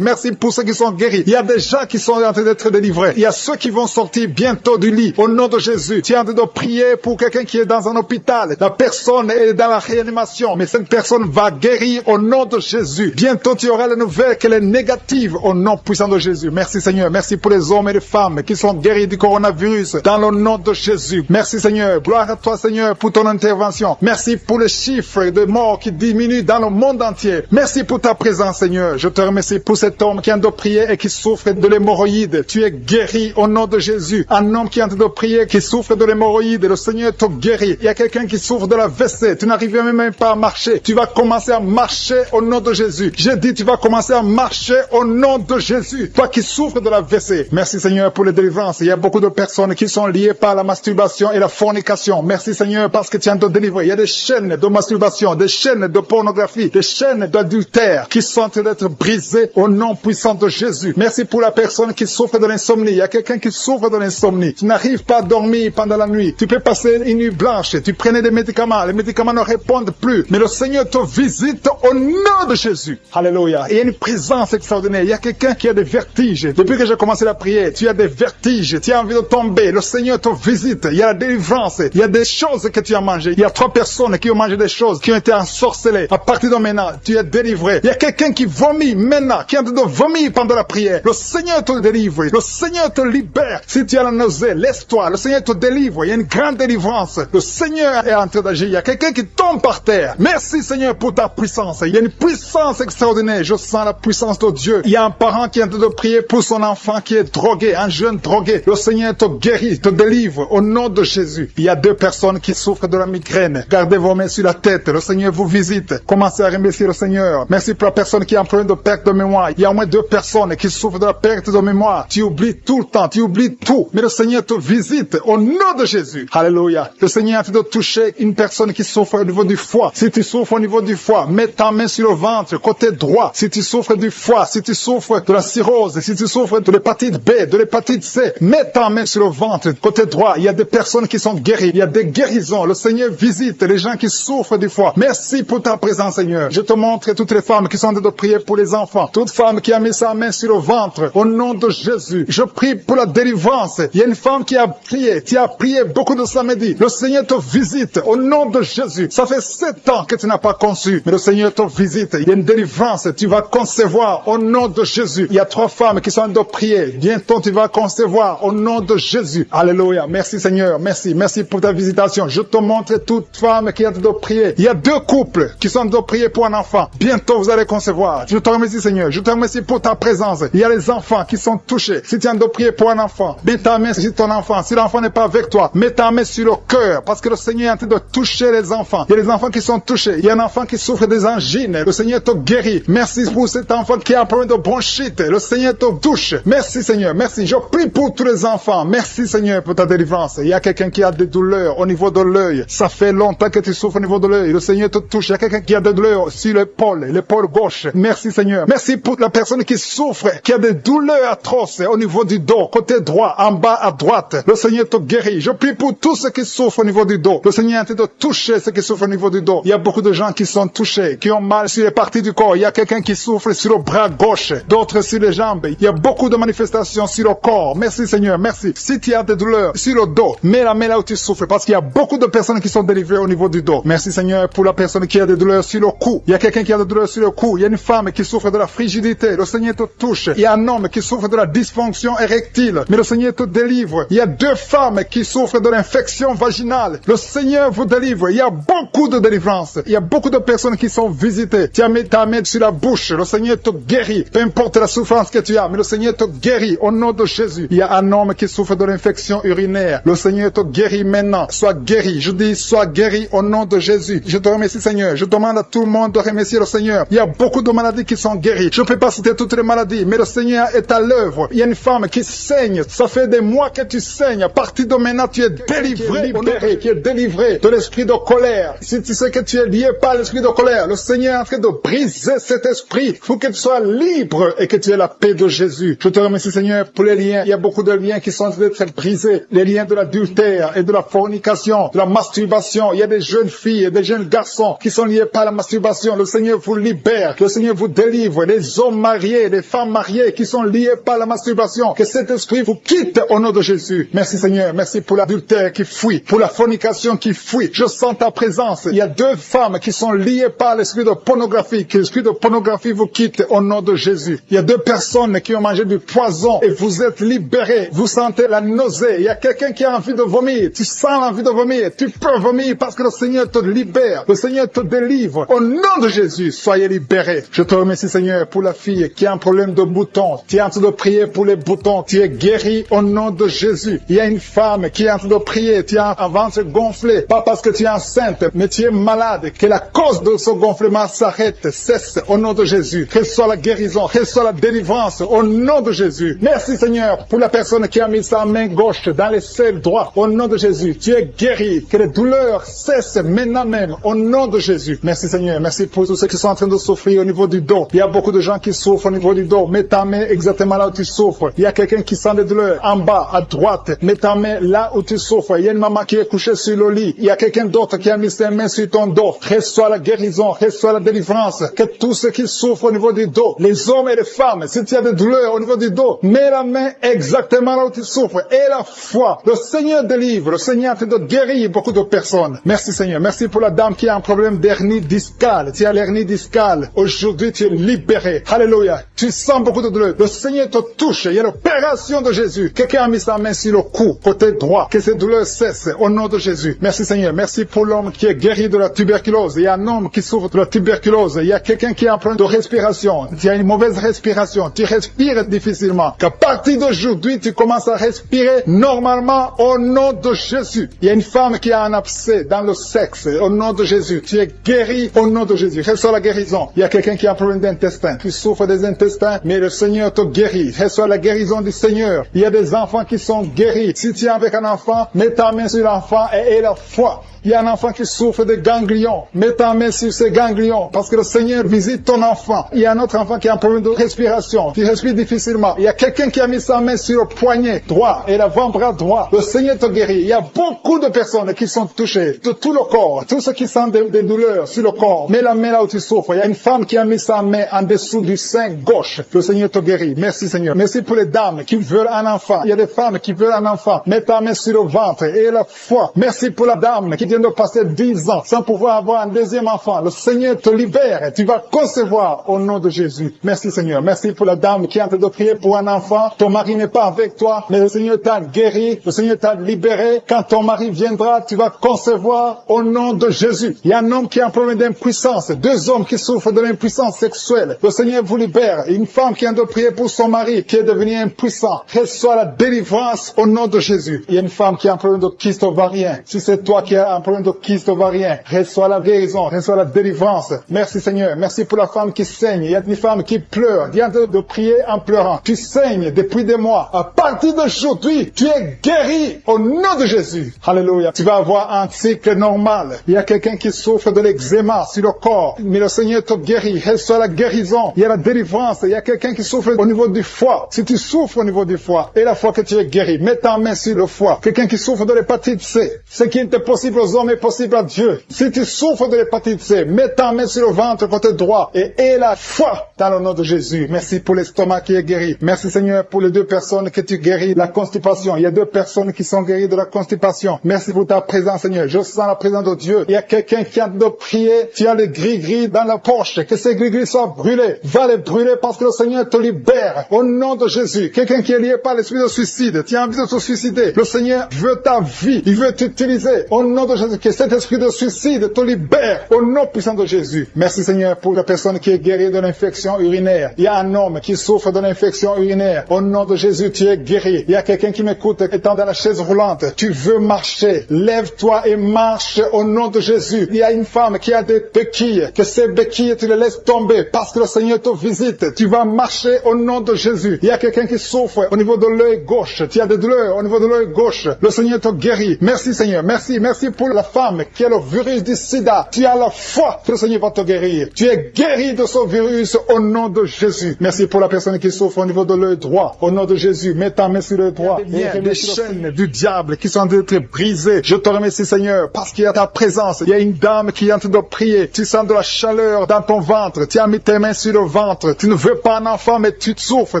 S1: Merci pour ceux qui sont guéris. Il y a des gens qui sont en train d'être délivrés. Il y a ceux qui vont sortir bientôt du lit. Au nom de Jésus. Tu es en train de prier pour quelqu'un qui est dans un hôpital. La personne est dans la réanimation. Mais cette personne va guérir au nom de Jésus. Bientôt tu auras la nouvelle qu'elle est négative au nom puissant de Jésus. Merci Seigneur. Merci pour les hommes et les femmes qui sont guéris du coronavirus dans le nom de Jésus. Merci Seigneur. Gloire à toi Seigneur pour ton intervention. Merci pour les chiffres de morts qui diminuent dans le monde entier. Merci pour ta présence Seigneur. Je te remercie pour cet homme qui est en train de prier et qui souffre de l'hémorroïde. Tu es guéri au nom de Jésus. Un homme qui est en train de prier, qui souffre de l'hémorroïde. Le Seigneur te guérit. Il y a quelqu'un qui souffre de la WC. Tu n'arrives même pas à marcher. Tu vas commencer à marcher au nom de Jésus. J'ai dit tu vas commencer à marcher au nom de Jésus. Toi qui souffres de la WC. Merci Seigneur pour les délivrances. Il y a beaucoup de personnes qui sont liées par la masturbation et la fornication. Merci Seigneur parce que tu es en train de délivrer. Il y a des chaînes de masturbation, des chaînes de pornographie, des chaînes d'adultère qui sont en train d'être brisées au nom puissant de Jésus. Merci pour la personne qui souffre de l'insomnie. Il y a quelqu'un qui souffre de l'insomnie. Tu n'arrives pas à dormir pendant la nuit. Tu peux passer une nuit blanche. Tu prenais des médicaments. Les médicaments ne répondent plus. Mais le Seigneur te visite au nom de Jésus. Alléluia. Il y a une présence extraordinaire. Il y a quelqu'un qui a des vertiges. Depuis que j'ai commencé la prière, tu as des vertiges. Tu as envie de tomber. Le Seigneur te visite. Il y a la délivrance. Il y a des choses que tu as mangées. Il y a 3 personnes qui ont mangé des choses, qui ont été ensorcelées. À partir de maintenant, tu es délivré. Il y a quelqu'un qui vomit maintenant, qui est en train de vomir pendant la prière. Le Seigneur te délivre. Le Seigneur te libère. Si tu as la nausée, laisse-toi. Le Seigneur te délivre. Il y a une grande délivrance. Le Seigneur est en train d'agir. Il y a quelqu'un qui tombe par terre. Merci Seigneur pour ta puissance. Il y a une puissance extraordinaire. Je sens la puissance de Dieu. Il y a un parent qui est en train de prier pour son enfant qui est drogué, un jeune drogué. Le Seigneur te guérit, te délivre au nom de Jésus. Il y a 2 personnes qui souffrent de la migraine. Gardez vos mains sur la tête. Le Seigneur vous visite. Commencez à remercier le Seigneur. Merci pour la personne qui a un problème de perte de mémoire. Il y a au moins 2 personnes qui souffrent de la perte de mémoire. Tu oublies tout le temps, tu oublies tout. Mais le Seigneur te visite au nom de Jésus. Alléluia. Le Seigneur est en train de toucher une personne qui souffre au niveau du foie. Si tu souffres au niveau du foie, mets ta main sur le ventre, côté droit. Si tu souffres du foie, si tu souffres de la cirrhose, si tu souffres de l'hépatite B, de l'hépatite C, mets ta main sur le ventre, côté droit. Il y a des personnes qui sont guéries. Il y a des guérisons. Le Seigneur visite les gens qui souffrent du foie. Merci pour ta présence, Seigneur. Je te montre toutes les femmes qui sont en train de prier pour les enfants. Toute femme qui a mis sa main sur le ventre, au nom de Jésus. Je prie pour la délivrance. Il y a une femme qui a prié. Tu as prié beaucoup de samedi. Le Seigneur te visite au nom de Jésus. Ça fait 7 ans que tu n'as pas conçu, mais le Seigneur te visite. Il y a une délivrance. Tu vas concevoir au nom de Jésus. Il y a 3 femmes qui sont en train de prier. Bientôt tu vas concevoir au nom de Jésus. Alléluia. Merci Seigneur. Merci. Merci pour ta visitation. Je te montre toute femme qui est en train de prier. Il y a 2 couples qui sont en train de prier pour un enfant. Bientôt vous allez concevoir. Je te remercie Seigneur. Je te remercie pour ta présence. Il y a les enfants qui sont touchés. Si tu es en train de prier pour un enfant, mets ta main sur ton enfant. Si l'enfant n'est pas avec toi, mets ta main sur le cœur. Parce que le Seigneur est en train de toucher les enfants. Il y a les enfants qui sont touchés. Il y a un enfant qui souffre des angines. Le Seigneur te guérit. Merci pour cet enfant qui a un problème de bronchite. Le Seigneur te touche. Merci Seigneur. Merci. Je prie pour tous les enfants. Merci Seigneur pour ta délivrance. Il y a quelqu'un qui a des douleurs au niveau de l'œil. Ça fait longtemps que tu souffres au niveau de l'œil. Le Seigneur te touche. Il y a quelqu'un qui a des douleurs sur l'épaule gauche. Merci Seigneur. Merci pour la personne qui souffre, qui a des douleurs atroces au niveau du dos, côté droit, en bas à droite. Le Seigneur te guérit. Je prie pour tous ceux qui souffrent au niveau du dos. Le Seigneur est en train de toucher ceux qui souffrent au niveau du dos. Il y a beaucoup de gens qui sont touchés, qui ont mal sur les parties du corps. Il y a quelqu'un qui souffre sur le bras gauche, d'autres sur les jambes. Il y a beaucoup de manifestations sur le corps. Merci Seigneur, merci. Si tu as des douleurs sur le dos, mets la main là où tu souffres, parce qu'il y a beaucoup de personnes qui sont délivrées au niveau du dos. Merci Seigneur pour la personne qui a des douleurs sur le cou. Il y a quelqu'un qui a des douleurs sur le cou. Il y a une femme qui souffre de la frigidité. Le Seigneur te touche. Il y a un homme qui souffre de la dysfonction érectile. Mais le Seigneur te délivre. Il y a 2 femmes qui souffrent de l'infection vaginale. Le Seigneur vous délivre. Il y a beaucoup de délivrance. Il y a beaucoup de personnes qui sont visitées. Tu as mis ta main sur la bouche. Le Seigneur te guérit. Peu importe la souffrance que tu as, mais le Seigneur te guérit au nom de Jésus. Il y a un homme qui souffre de l'infection urinaire. Le Seigneur te guérit maintenant. Sois guéri. Je dis, sois guéri au nom de Jésus. Je te remercie, Seigneur. Je demande à tout le monde de remercier le Seigneur. Il y a beaucoup de maladies qui sont guéries. Je ne peux pas citer toutes les maladies, mais le Seigneur est à l'œuvre. Il y a une femme qui saigne. Ça fait des mois que tu saignes. À partir de maintenant, tu es délivré, libéré, qui est délivré de l'esprit de colère. Si tu sais que tu es lié par l'esprit de colère, le Seigneur est en train de briser cet esprit pour que tu sois libre et que tu aies la paix de Jésus. Je te remercie, Seigneur, pour les liens. Il y a beaucoup de liens qui sont en train d'être brisés. Les liens de l'adultère et de la fornication, de la masturbation. Il y a des jeunes filles et des jeunes garçons qui sont liés par la masturbation. Le Seigneur vous libère. Le Seigneur vous délivre. Les hommes mariés, les femmes mariées qui sont liés par la masturbation. Que cet esprit vous quitte au nom de Jésus. Merci, Seigneur. Merci pour l'adultère qui fuit, pour la fornication qui fuit. Je sens ta présence. Il y a 2 femmes qui sont liées par l'esprit de pornographie. Que l'esprit de pornographie vous quitte au nom de Jésus. Il y a 2 personnes qui ont mangé du poison et vous êtes libérés. Vous sentez la nausée. Il y a quelqu'un qui a envie de vomir. Tu sens l'envie de vomir. Tu peux vomir parce que le Seigneur te libère. Le Seigneur te délivre. Au nom de Jésus, soyez libérés. Je te remercie, Seigneur, pour la fille qui a un problème de boutons. Tu es en train de prier pour les boutons. Tu es guéri au nom de Jésus. Il y a une femme qui est en train de prier. Tu as un ventre gonflé. Pas parce que tu es enceinte, mais tu es malade. Que la cause de ce gonflement s'arrête, cesse au nom de Jésus. Que ce soit la guérison, que ce soit la délivrance au nom de Jésus. Merci, Seigneur, pour la personne qui a mis sa main gauche dans les selles droits. Au nom de Jésus, tu es guéri. Que les douleurs cessent maintenant même au nom de Jésus. Merci, Seigneur. Merci pour tous ceux qui sont en train de souffrir au niveau du dos. Il y a beaucoup de gens qui souffrent au niveau du dos. Mets ta main exactement là où tu souffres. Il y a quelqu'un qui sent des douleurs en bas, à droite. Mets ta main là où tu souffres. Il y a une maman qui est couchée sur le lit. Il y a quelqu'un d'autre qui a mis ses mains sur ton dos. Reçois la guérison, reçois la délivrance. Que tous ceux qui souffrent au niveau du dos, les hommes et les femmes, si tu as des douleurs au niveau du dos, mets la main exactement là où tu souffres. Et la foi. Le Seigneur délivre. Le Seigneur est en train de guérir beaucoup de personnes. Merci, Seigneur. Merci pour la dame qui a un problème d'hernie discale. Tu as l'hernie discale. Aujourd'hui, tu es libéré. Alléluia. Tu sens beaucoup de douleur. Le Seigneur te touche. Il y a l'opération de Jésus. Quelqu'un a mis sa main sur le cou, côté droit. Que ces douleurs cessent au nom de Jésus. Merci, Seigneur. Merci pour l'homme qui est guéri de la tuberculose. Il y a un homme qui souffre de la tuberculose. Il y a quelqu'un qui a un problème de respiration. Tu as une mauvaise respiration. Tu respires difficilement. Qu'à partir d'aujourd'hui, tu commences à respirer normalement au nom de Jésus. Il y a une femme qui a un abcès dans le sexe au nom de Jésus. Tu es guéri au nom de Jésus. Reçois la guérison. Il y a quelqu'un qui a un problème d'intestin. Tu souffres des intestins, mais le Seigneur te guérit. Reçois la guérison du Seigneur. Il y a des enfants qui sont guéris. Si tu es avec un enfant, mets ta main sur l'enfant et aie la foi. Il y a un enfant qui souffre de ganglions. Mets ta main sur ces ganglions parce que le Seigneur visite ton enfant. Il y a un autre enfant qui a un problème de respiration, qui respire difficilement. Il y a quelqu'un qui a mis sa main sur le poignet droit et l'avant-bras droit. Le Seigneur te guérit. Il y a beaucoup de personnes qui sont touchées de tout le corps. Tous ceux qui sentent des douleurs sur le corps. Mets la main là où tu souffres. Il y a une femme qui a mis sa main en dessous du sein gauche. Le Seigneur te guérit. Merci, Seigneur. Merci pour les dames qui veulent un enfant. Il y a des femmes qui veulent un enfant. Mets ta main sur le ventre et la foi. Merci pour la dame qui vient de passer 10 ans sans pouvoir avoir un deuxième enfant. Le Seigneur te libère et tu vas concevoir au nom de Jésus. Merci, Seigneur. Merci pour la dame qui est en train de prier pour un enfant. Ton mari n'est pas avec toi, mais le Seigneur t'a guéri. Le Seigneur t'a libéré. Quand ton mari viendra, tu vas concevoir au nom de Jésus. Il y a un homme qui a un problème d'impuissance. 2 hommes qui souffrent de l'impuissance sexuelle. Le Seigneur vous libère. Une femme qui est en train de prier pour son mari qui est devenu impuissant. Reçois la délivrance au nom de Jésus. Il y a une femme qui a un problème de kyste ovarien. Si c'est toi qui as un problème de kyste ovarien, reçois la guérison, reçois la délivrance. Merci, Seigneur. Merci pour la femme qui saigne. Il y a une femme qui pleure. Viens de prier en pleurant. Tu saignes depuis des mois. À partir d'aujourd'hui, tu es guéri au nom de Jésus. Alléluia. Tu vas avoir un cycle normal. Il y a quelqu'un qui souffre de l'eczéma sur le corps. Mais le Seigneur te guérit. Reçois la guérison. Il y a la délivrance. Il y a quelqu'un qui souffre au niveau du foie. Si tu souffres au niveau du foie, et la foi que tu es guéri, mets ta main sur le foie. Quelqu'un qui souffre de l'hépatite C. Ce qui était possible aux hommes est possible à Dieu. Si tu souffres de l'hépatite C, mets ta main sur le ventre côté droit et aie la foi dans le nom de Jésus. Merci pour l'estomac qui est guéri. Merci, Seigneur, pour les 2 personnes que tu guéris la constipation. Il y a 2 personnes qui sont guéries de la constipation. Merci pour ta présence, Seigneur. Je sens la présence de Dieu. Il y a quelqu'un qui a de prier. Tu as le gris-gris dans la poche. Que ces gris-gris soient brûlés. Va les brûler parce que le Seigneur te libère. Au nom de Jésus. Quelqu'un qui est lié par l'esprit de suicide. Tu as envie de te suicider. Le Seigneur veut ta vie. Il veut t'utiliser brisé. Au nom de Jésus, que cet esprit de suicide te libère. Au nom puissant de Jésus. Merci Seigneur pour la personne qui est guérie de l'infection urinaire. Il y a un homme qui souffre de l'infection urinaire. Au nom de Jésus, tu es guéri. Il y a quelqu'un qui m'écoute étant dans la chaise roulante. Tu veux marcher. Lève-toi et marche au nom de Jésus. Il y a une femme qui a des béquilles. Que ces béquilles, tu les laisses tomber parce que le Seigneur te visite. Tu vas marcher au nom de Jésus. Il y a quelqu'un qui souffre au niveau de l'œil gauche. Tu as des douleurs au niveau de l'œil gauche. Le Seigneur te guérit. Merci Seigneur. Merci. Merci pour la femme qui a le virus du sida. Tu as la foi que le Seigneur va te guérir. Tu es guéri de ce virus au nom de Jésus. Merci pour la personne qui souffre au niveau de l'œil droit. Au nom de Jésus, mets ta main sur l'œil droit. Il y a des chaînes du diable qui sont en train d'être brisées. Je te remercie Seigneur parce qu'il y a ta présence. Il y a une dame qui est en train de prier. Tu sens de la chaleur dans ton ventre. Tu as mis tes mains sur le ventre. Tu ne veux pas un enfant mais tu souffres.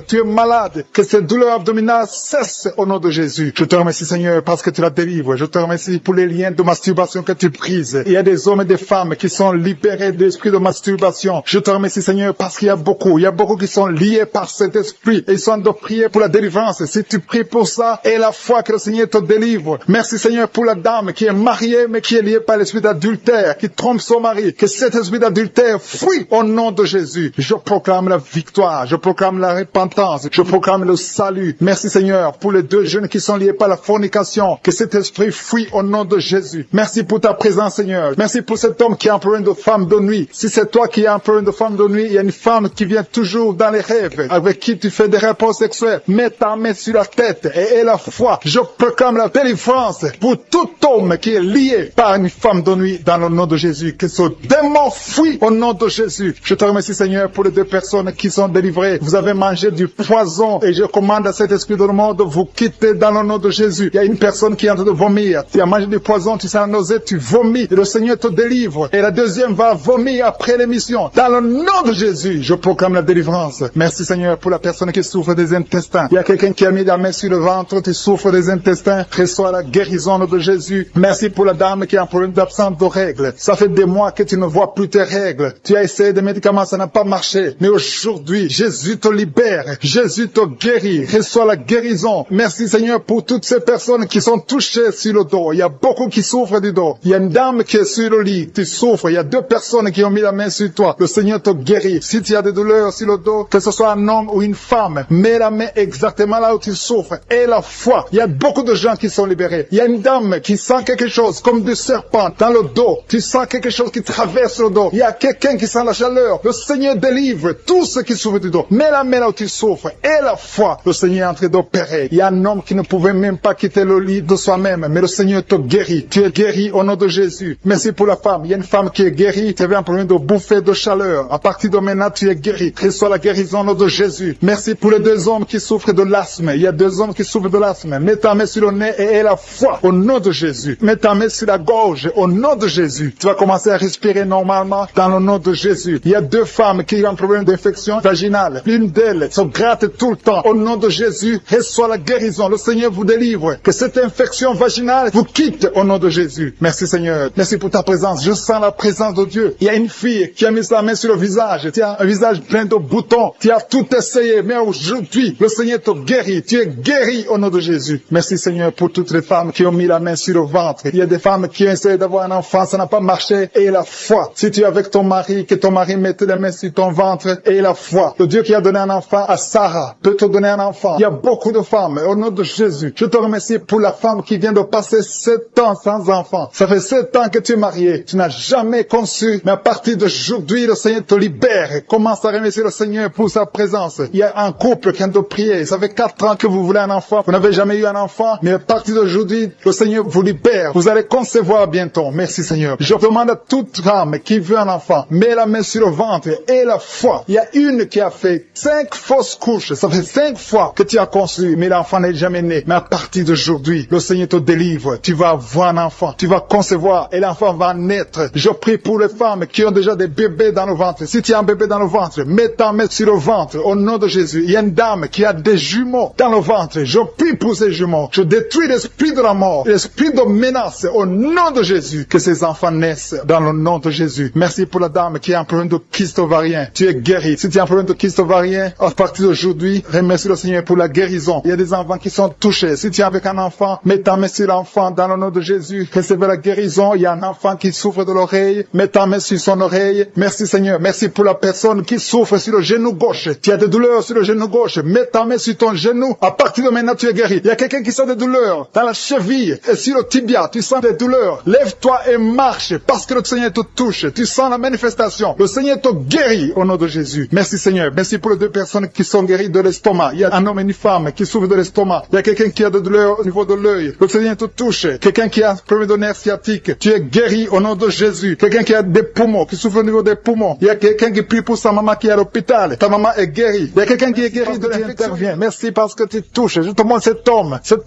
S1: Tu es malade. Que cette douleur abdominale cesse au nom de Jésus. Je te remercie Seigneur parce que tu la délivres. Je te remercie pour les liens de masturbation que tu brises. Il y a des hommes et des femmes qui sont libérés de l'esprit de masturbation. Je te remercie Seigneur parce qu'il y a beaucoup qui sont liés par cet esprit et ils sont de prier pour la délivrance. Si tu pries pour ça et la foi que le Seigneur te délivre. Merci Seigneur pour la dame qui est mariée mais qui est liée par l'esprit d'adultère, qui trompe son mari. Que cet esprit d'adultère fuit au nom de Jésus. Je proclame la victoire, je proclame la repentance, je proclame le salut. Merci Seigneur pour les deux jeunes qui sont liés par la fornication. Que cet esprit fuit au nom de Jésus. Merci pour ta présence Seigneur. Merci pour cet homme qui est un problème de femme de nuit. Si c'est toi qui as un problème de femme de nuit, il y a une femme qui vient toujours dans les rêves, avec qui tu fais des rapports sexuels. Mets ta main sur la tête et aie la foi. Je proclame la délivrance pour tout homme qui est lié par une femme de nuit dans le nom de Jésus. Que ce démon fuit au nom de Jésus. Je te remercie Seigneur pour les deux personnes qui sont délivrées. Vous avez mangé du poison et je commande à cet esprit de mort de vous quitter dans le nom de Jésus. Il y a une personne qui est en train de vomir. Tu as mangé du poison, tu sens la nausée, tu vomis et le Seigneur te délivre. Et la deuxième va vomir après l'émission. Dans le nom de Jésus, je proclame la délivrance. Merci Seigneur pour la personne qui souffre des intestins. Il y a quelqu'un qui a mis la main sur le ventre, tu souffres des intestins. Reçois la guérison de Jésus. Merci pour la dame qui a un problème d'absence de règles. Ça fait des mois que tu ne vois plus tes règles. Tu as essayé des médicaments, ça n'a pas marché. Mais aujourd'hui, Jésus te libère. Jésus te guérit. Reçois la guérison. Merci Seigneur pour toutes ces personnes qui sont touchées sur le dos. Il y a beaucoup qui souffrent du dos. Il y a une dame qui est sur le lit. Tu souffres. Il y a deux personnes qui ont mis la main sur toi. Le Seigneur te guérit. Si tu as des douleurs sur le dos, que ce soit un homme ou une femme, mets la main exactement là où tu souffres. Et la foi. Il y a beaucoup de gens qui sont libérés. Il y a une dame qui sent quelque chose comme du serpent dans le dos. Tu sens quelque chose qui traverse le dos. Il y a quelqu'un qui sent la chaleur. Le Seigneur délivre tous ceux qui souffrent du dos. Mets la main là où tu souffres. Et la foi. Le Seigneur est en train d'opérer. Il y a un homme qui ne pouvait même pas quitter le lit de soi-même. Mais le Seigneur te guérit. Tu es guéri au nom de Jésus. Merci pour la femme. Il y a une femme qui est guérie. Tu avais un problème de bouffée de chaleur. À partir de maintenant, tu es guéri. Reçois la guérison au nom de Jésus. Merci pour les deux hommes qui souffrent de l'asthme. Il y a deux hommes qui souffrent de l'asthme. Mets ta main sur le nez et aie la foi au nom de Jésus. Mets ta main sur la gorge au nom de Jésus. Tu vas commencer à respirer normalement dans le nom de Jésus. Il y a deux femmes qui ont un problème d'infection vaginale. L'une d'elles se gratte tout le temps. Au nom de Jésus, reçois la guérison. Le Seigneur vous délivre. Que cette infection vaginale vous quitte au nom de Jésus. Merci Seigneur. Merci pour ta présence. Je sens la présence de Dieu. Il y a une fille qui a mis sa main sur le visage. Tu as un visage plein de boutons. Tu as tout essayé. Mais aujourd'hui, le Seigneur te guérit. Tu es guéri au nom de Jésus. Merci Seigneur pour toutes les femmes qui ont mis la main sur le ventre. Il y a des femmes qui ont essayé d'avoir un enfant. Ça n'a pas marché. Et la foi. Si tu es avec ton mari, que ton mari mette les mains sur ton ventre. Et la foi. Le Dieu qui a donné un enfant à Sarah peut te donner un enfant. Il y a beaucoup de femmes. Au nom de Jésus. Je te remercie pour la femme qui vient de passer 7 ans sans enfant. Ça fait 7 ans que tu es marié. Tu n'as jamais conçu. Mais à partir d'aujourd'hui, le Seigneur te libère. Commence à remercier le Seigneur pour sa présence. Il y a un couple qui vient de prier. Ça fait 4 ans que vous voulez un enfant. Vous n'avez jamais eu un enfant. Mais à partir d'aujourd'hui, le Seigneur vous libère. Vous allez concevoir bientôt. Merci Seigneur. Je demande à toute femme qui veut un enfant, mets la main sur le ventre et la foi. Il y a une qui a fait 5 fausses couches. Ça fait 5 fois que tu as conçu, mais l'enfant n'est jamais né. Mais à partir d'aujourd'hui, le Seigneur te délivre. Tu vas avoir un enfant. Tu vas concevoir et l'enfant va naître. Je prie pour les femmes qui ont déjà des bébés dans le ventre. Si tu as un bébé dans le ventre, mets ta main sur le ventre au nom de Jésus. Il y a une dame qui a des jumeaux dans le ventre. Je prie pour ces jumeaux. Je détruis l'esprit de la mort, l'esprit de menace au nom de Jésus. Que ces enfants naissent dans le nom de Jésus. Merci pour la dame qui a un problème de kyste ovarien. Tu es guéri. Si tu as un problème de kyste ovarien, à partir d'aujourd'hui, remercie le Seigneur pour la guérison. Il y a des enfants qui sont touchés. Si tu es avec un enfant, mets ta main sur l'enfant dans dans le nom de Jésus. Recevez la guérison. Il y a un enfant qui souffre de l'oreille. Mets ta main sur son oreille. Merci Seigneur. Merci pour la personne qui souffre sur le genou gauche. Tu as des douleurs sur le genou gauche. Mets ta main sur ton genou. À partir de maintenant, tu es guéri. Il y a quelqu'un qui sent des douleurs dans la cheville et sur le tibia. Tu sens des douleurs. Lève-toi et marche parce que le Seigneur te touche. Tu sens la manifestation. Le Seigneur te guérit au nom de Jésus. Merci Seigneur. Merci pour les deux personnes qui sont guéries de l'estomac. Il y a un homme et une femme qui souffrent de l'estomac. Il y a quelqu'un qui a des douleurs au niveau de l'œil. Le Seigneur te touche. Quelqu'un qui a un problème de nerf sciatique. Tu es guéri au nom de Jésus. Quelqu'un qui a des poumons, qui souffre au niveau des poumons. Il y a quelqu'un qui prie pour sa maman qui est à l'hôpital. Ta maman est guérie. Il y a quelqu'un qui est guéri de l'infection. Merci parce que tu touches. Je te montre cet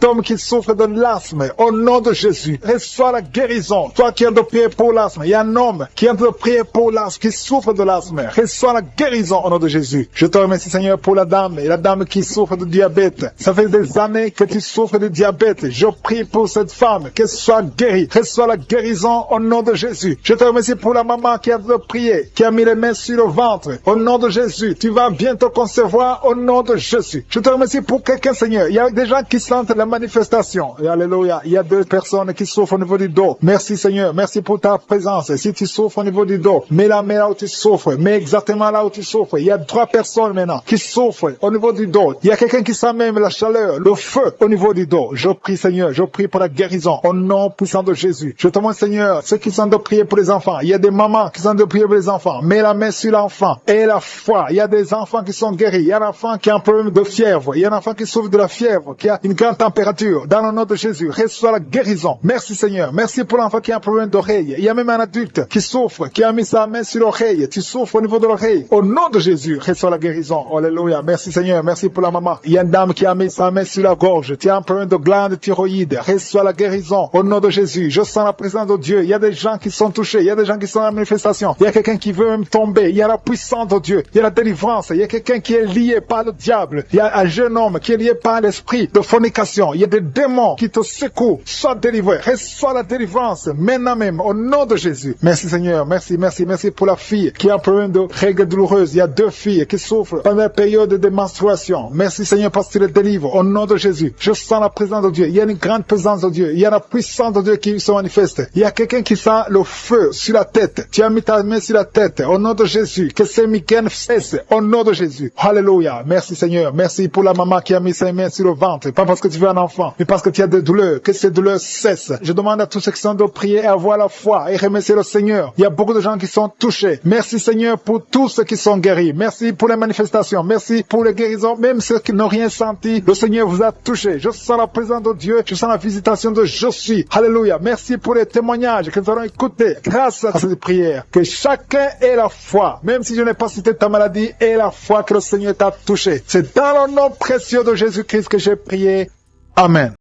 S1: homme qui souffre de l'asthme. Au nom de Jésus, reçois la guérison. Toi qui es de prier pour l'asthme. Il y a un homme qui est de prier pour l'asthme, qui souffre de l'asthme. Reçois la guérison au nom de Jésus. Je te remercie Seigneur pour la dame. Et la dame qui souffre de diabète. Ça fait des années que tu souffres de diabète. Je prie pour cette femme qu'elle soit guérie. Reçois la guérison au nom de Jésus. Je te remercie pour la maman qui a de prier, qui a mis les mains sur le ventre. Au nom de Jésus, tu vas bientôt concevoir au nom de Jésus. Je te remercie pour quelqu'un Seigneur. Il y a des gens qui sentent la manifestation. Et alléluia. Il y a deux personnes qui souffrent au niveau du dos. Merci Seigneur. Merci pour ta présence. Si tu souffres au niveau du dos, mets la main là où tu souffres. Mets exactement là où tu souffres. Il y a 3 personnes maintenant qui souffrent au niveau du dos. Il y a quelqu'un qui sent même la chaleur, le feu au niveau du dos. Je prie Seigneur. Je prie pour la guérison au nom puissant de Jésus. Je te montre Seigneur, ceux qui sont de prier pour les enfants. Il y a des mamans qui sont de prier pour les enfants. Mets la main sur l'enfant et la foi. Il y a des enfants qui sont guéris. Il y a un enfant qui a un problème de fièvre. Il y a un enfant qui souffre de la fièvre, qui a une grande température. Dans le nom de Jésus, reçois la guérison. Merci Seigneur. Merci pour l'enfant qui a un problème d'oreille. Il y a même un adulte qui souffre, qui a mis sa main sur l'oreille. Tu souffres au niveau de l'oreille. Au nom de Jésus, reçois la guérison. Alléluia. Merci Seigneur. Merci pour la maman. Il y a une dame qui a mis sa main sur la gorge. Tu as un problème de glande thyroïde. Reçois la guérison. Au nom de Jésus, je sens la présence de Dieu. Il y a des gens qui sont touchés. Il y a des gens qui sont dans la manifestation. Il y a quelqu'un qui veut même tomber. Il y a la puissance de Dieu. Il y a la délivrance. Il y a quelqu'un qui est lié par le diable. Il y a un jeune homme qui est lié par l'esprit de fornication. Il y a des démons qui te secouent. Sois délivré. Reçois la délivrance. Maintenant même. Au nom de Jésus. Merci Seigneur. Merci pour la fille qui a un problème de règles douloureuses. Il y a 2 filles qui souffrent pendant la période de menstruation. Merci Seigneur parce que tu les délivres. Au nom de Jésus. Je sens la présence de Dieu. Il y a une grande présence de Dieu. Il y a la puissance de Dieu qui se manifeste. Il y a quelqu'un qui sent le feu sur la tête. Tu as mis ta main sur la tête. Au nom de Jésus. Que ces migraines cessent. Au nom de Jésus. Alléluia. Merci Seigneur. Merci pour la maman qui a mis ses mains sur le ventre. Pas parce que tu veux un enfant, mais parce que tu as des douleurs. Que ces douleurs cessent. Je demande à tous ceux qui sont de prier et avoir la foi et remercier le Seigneur. Il y a beaucoup de gens qui sont touchés. Merci Seigneur pour tous ceux qui sont guéris. Merci pour les manifestations. Merci pour les guérisons. Même ceux qui n'ont rien senti, le Seigneur vous a touché. Je sens la présence de Dieu. Je sens la visitation de Je suis. Alléluia. Merci pour les témoignages que nous allons écouter grâce à cette prière. Que chacun ait la foi. Même si je n'ai pas cité ta maladie, ait la foi que le Seigneur t'a touché. C'est dans le nom précieux de Jésus-Christ que j'ai prié. Amen.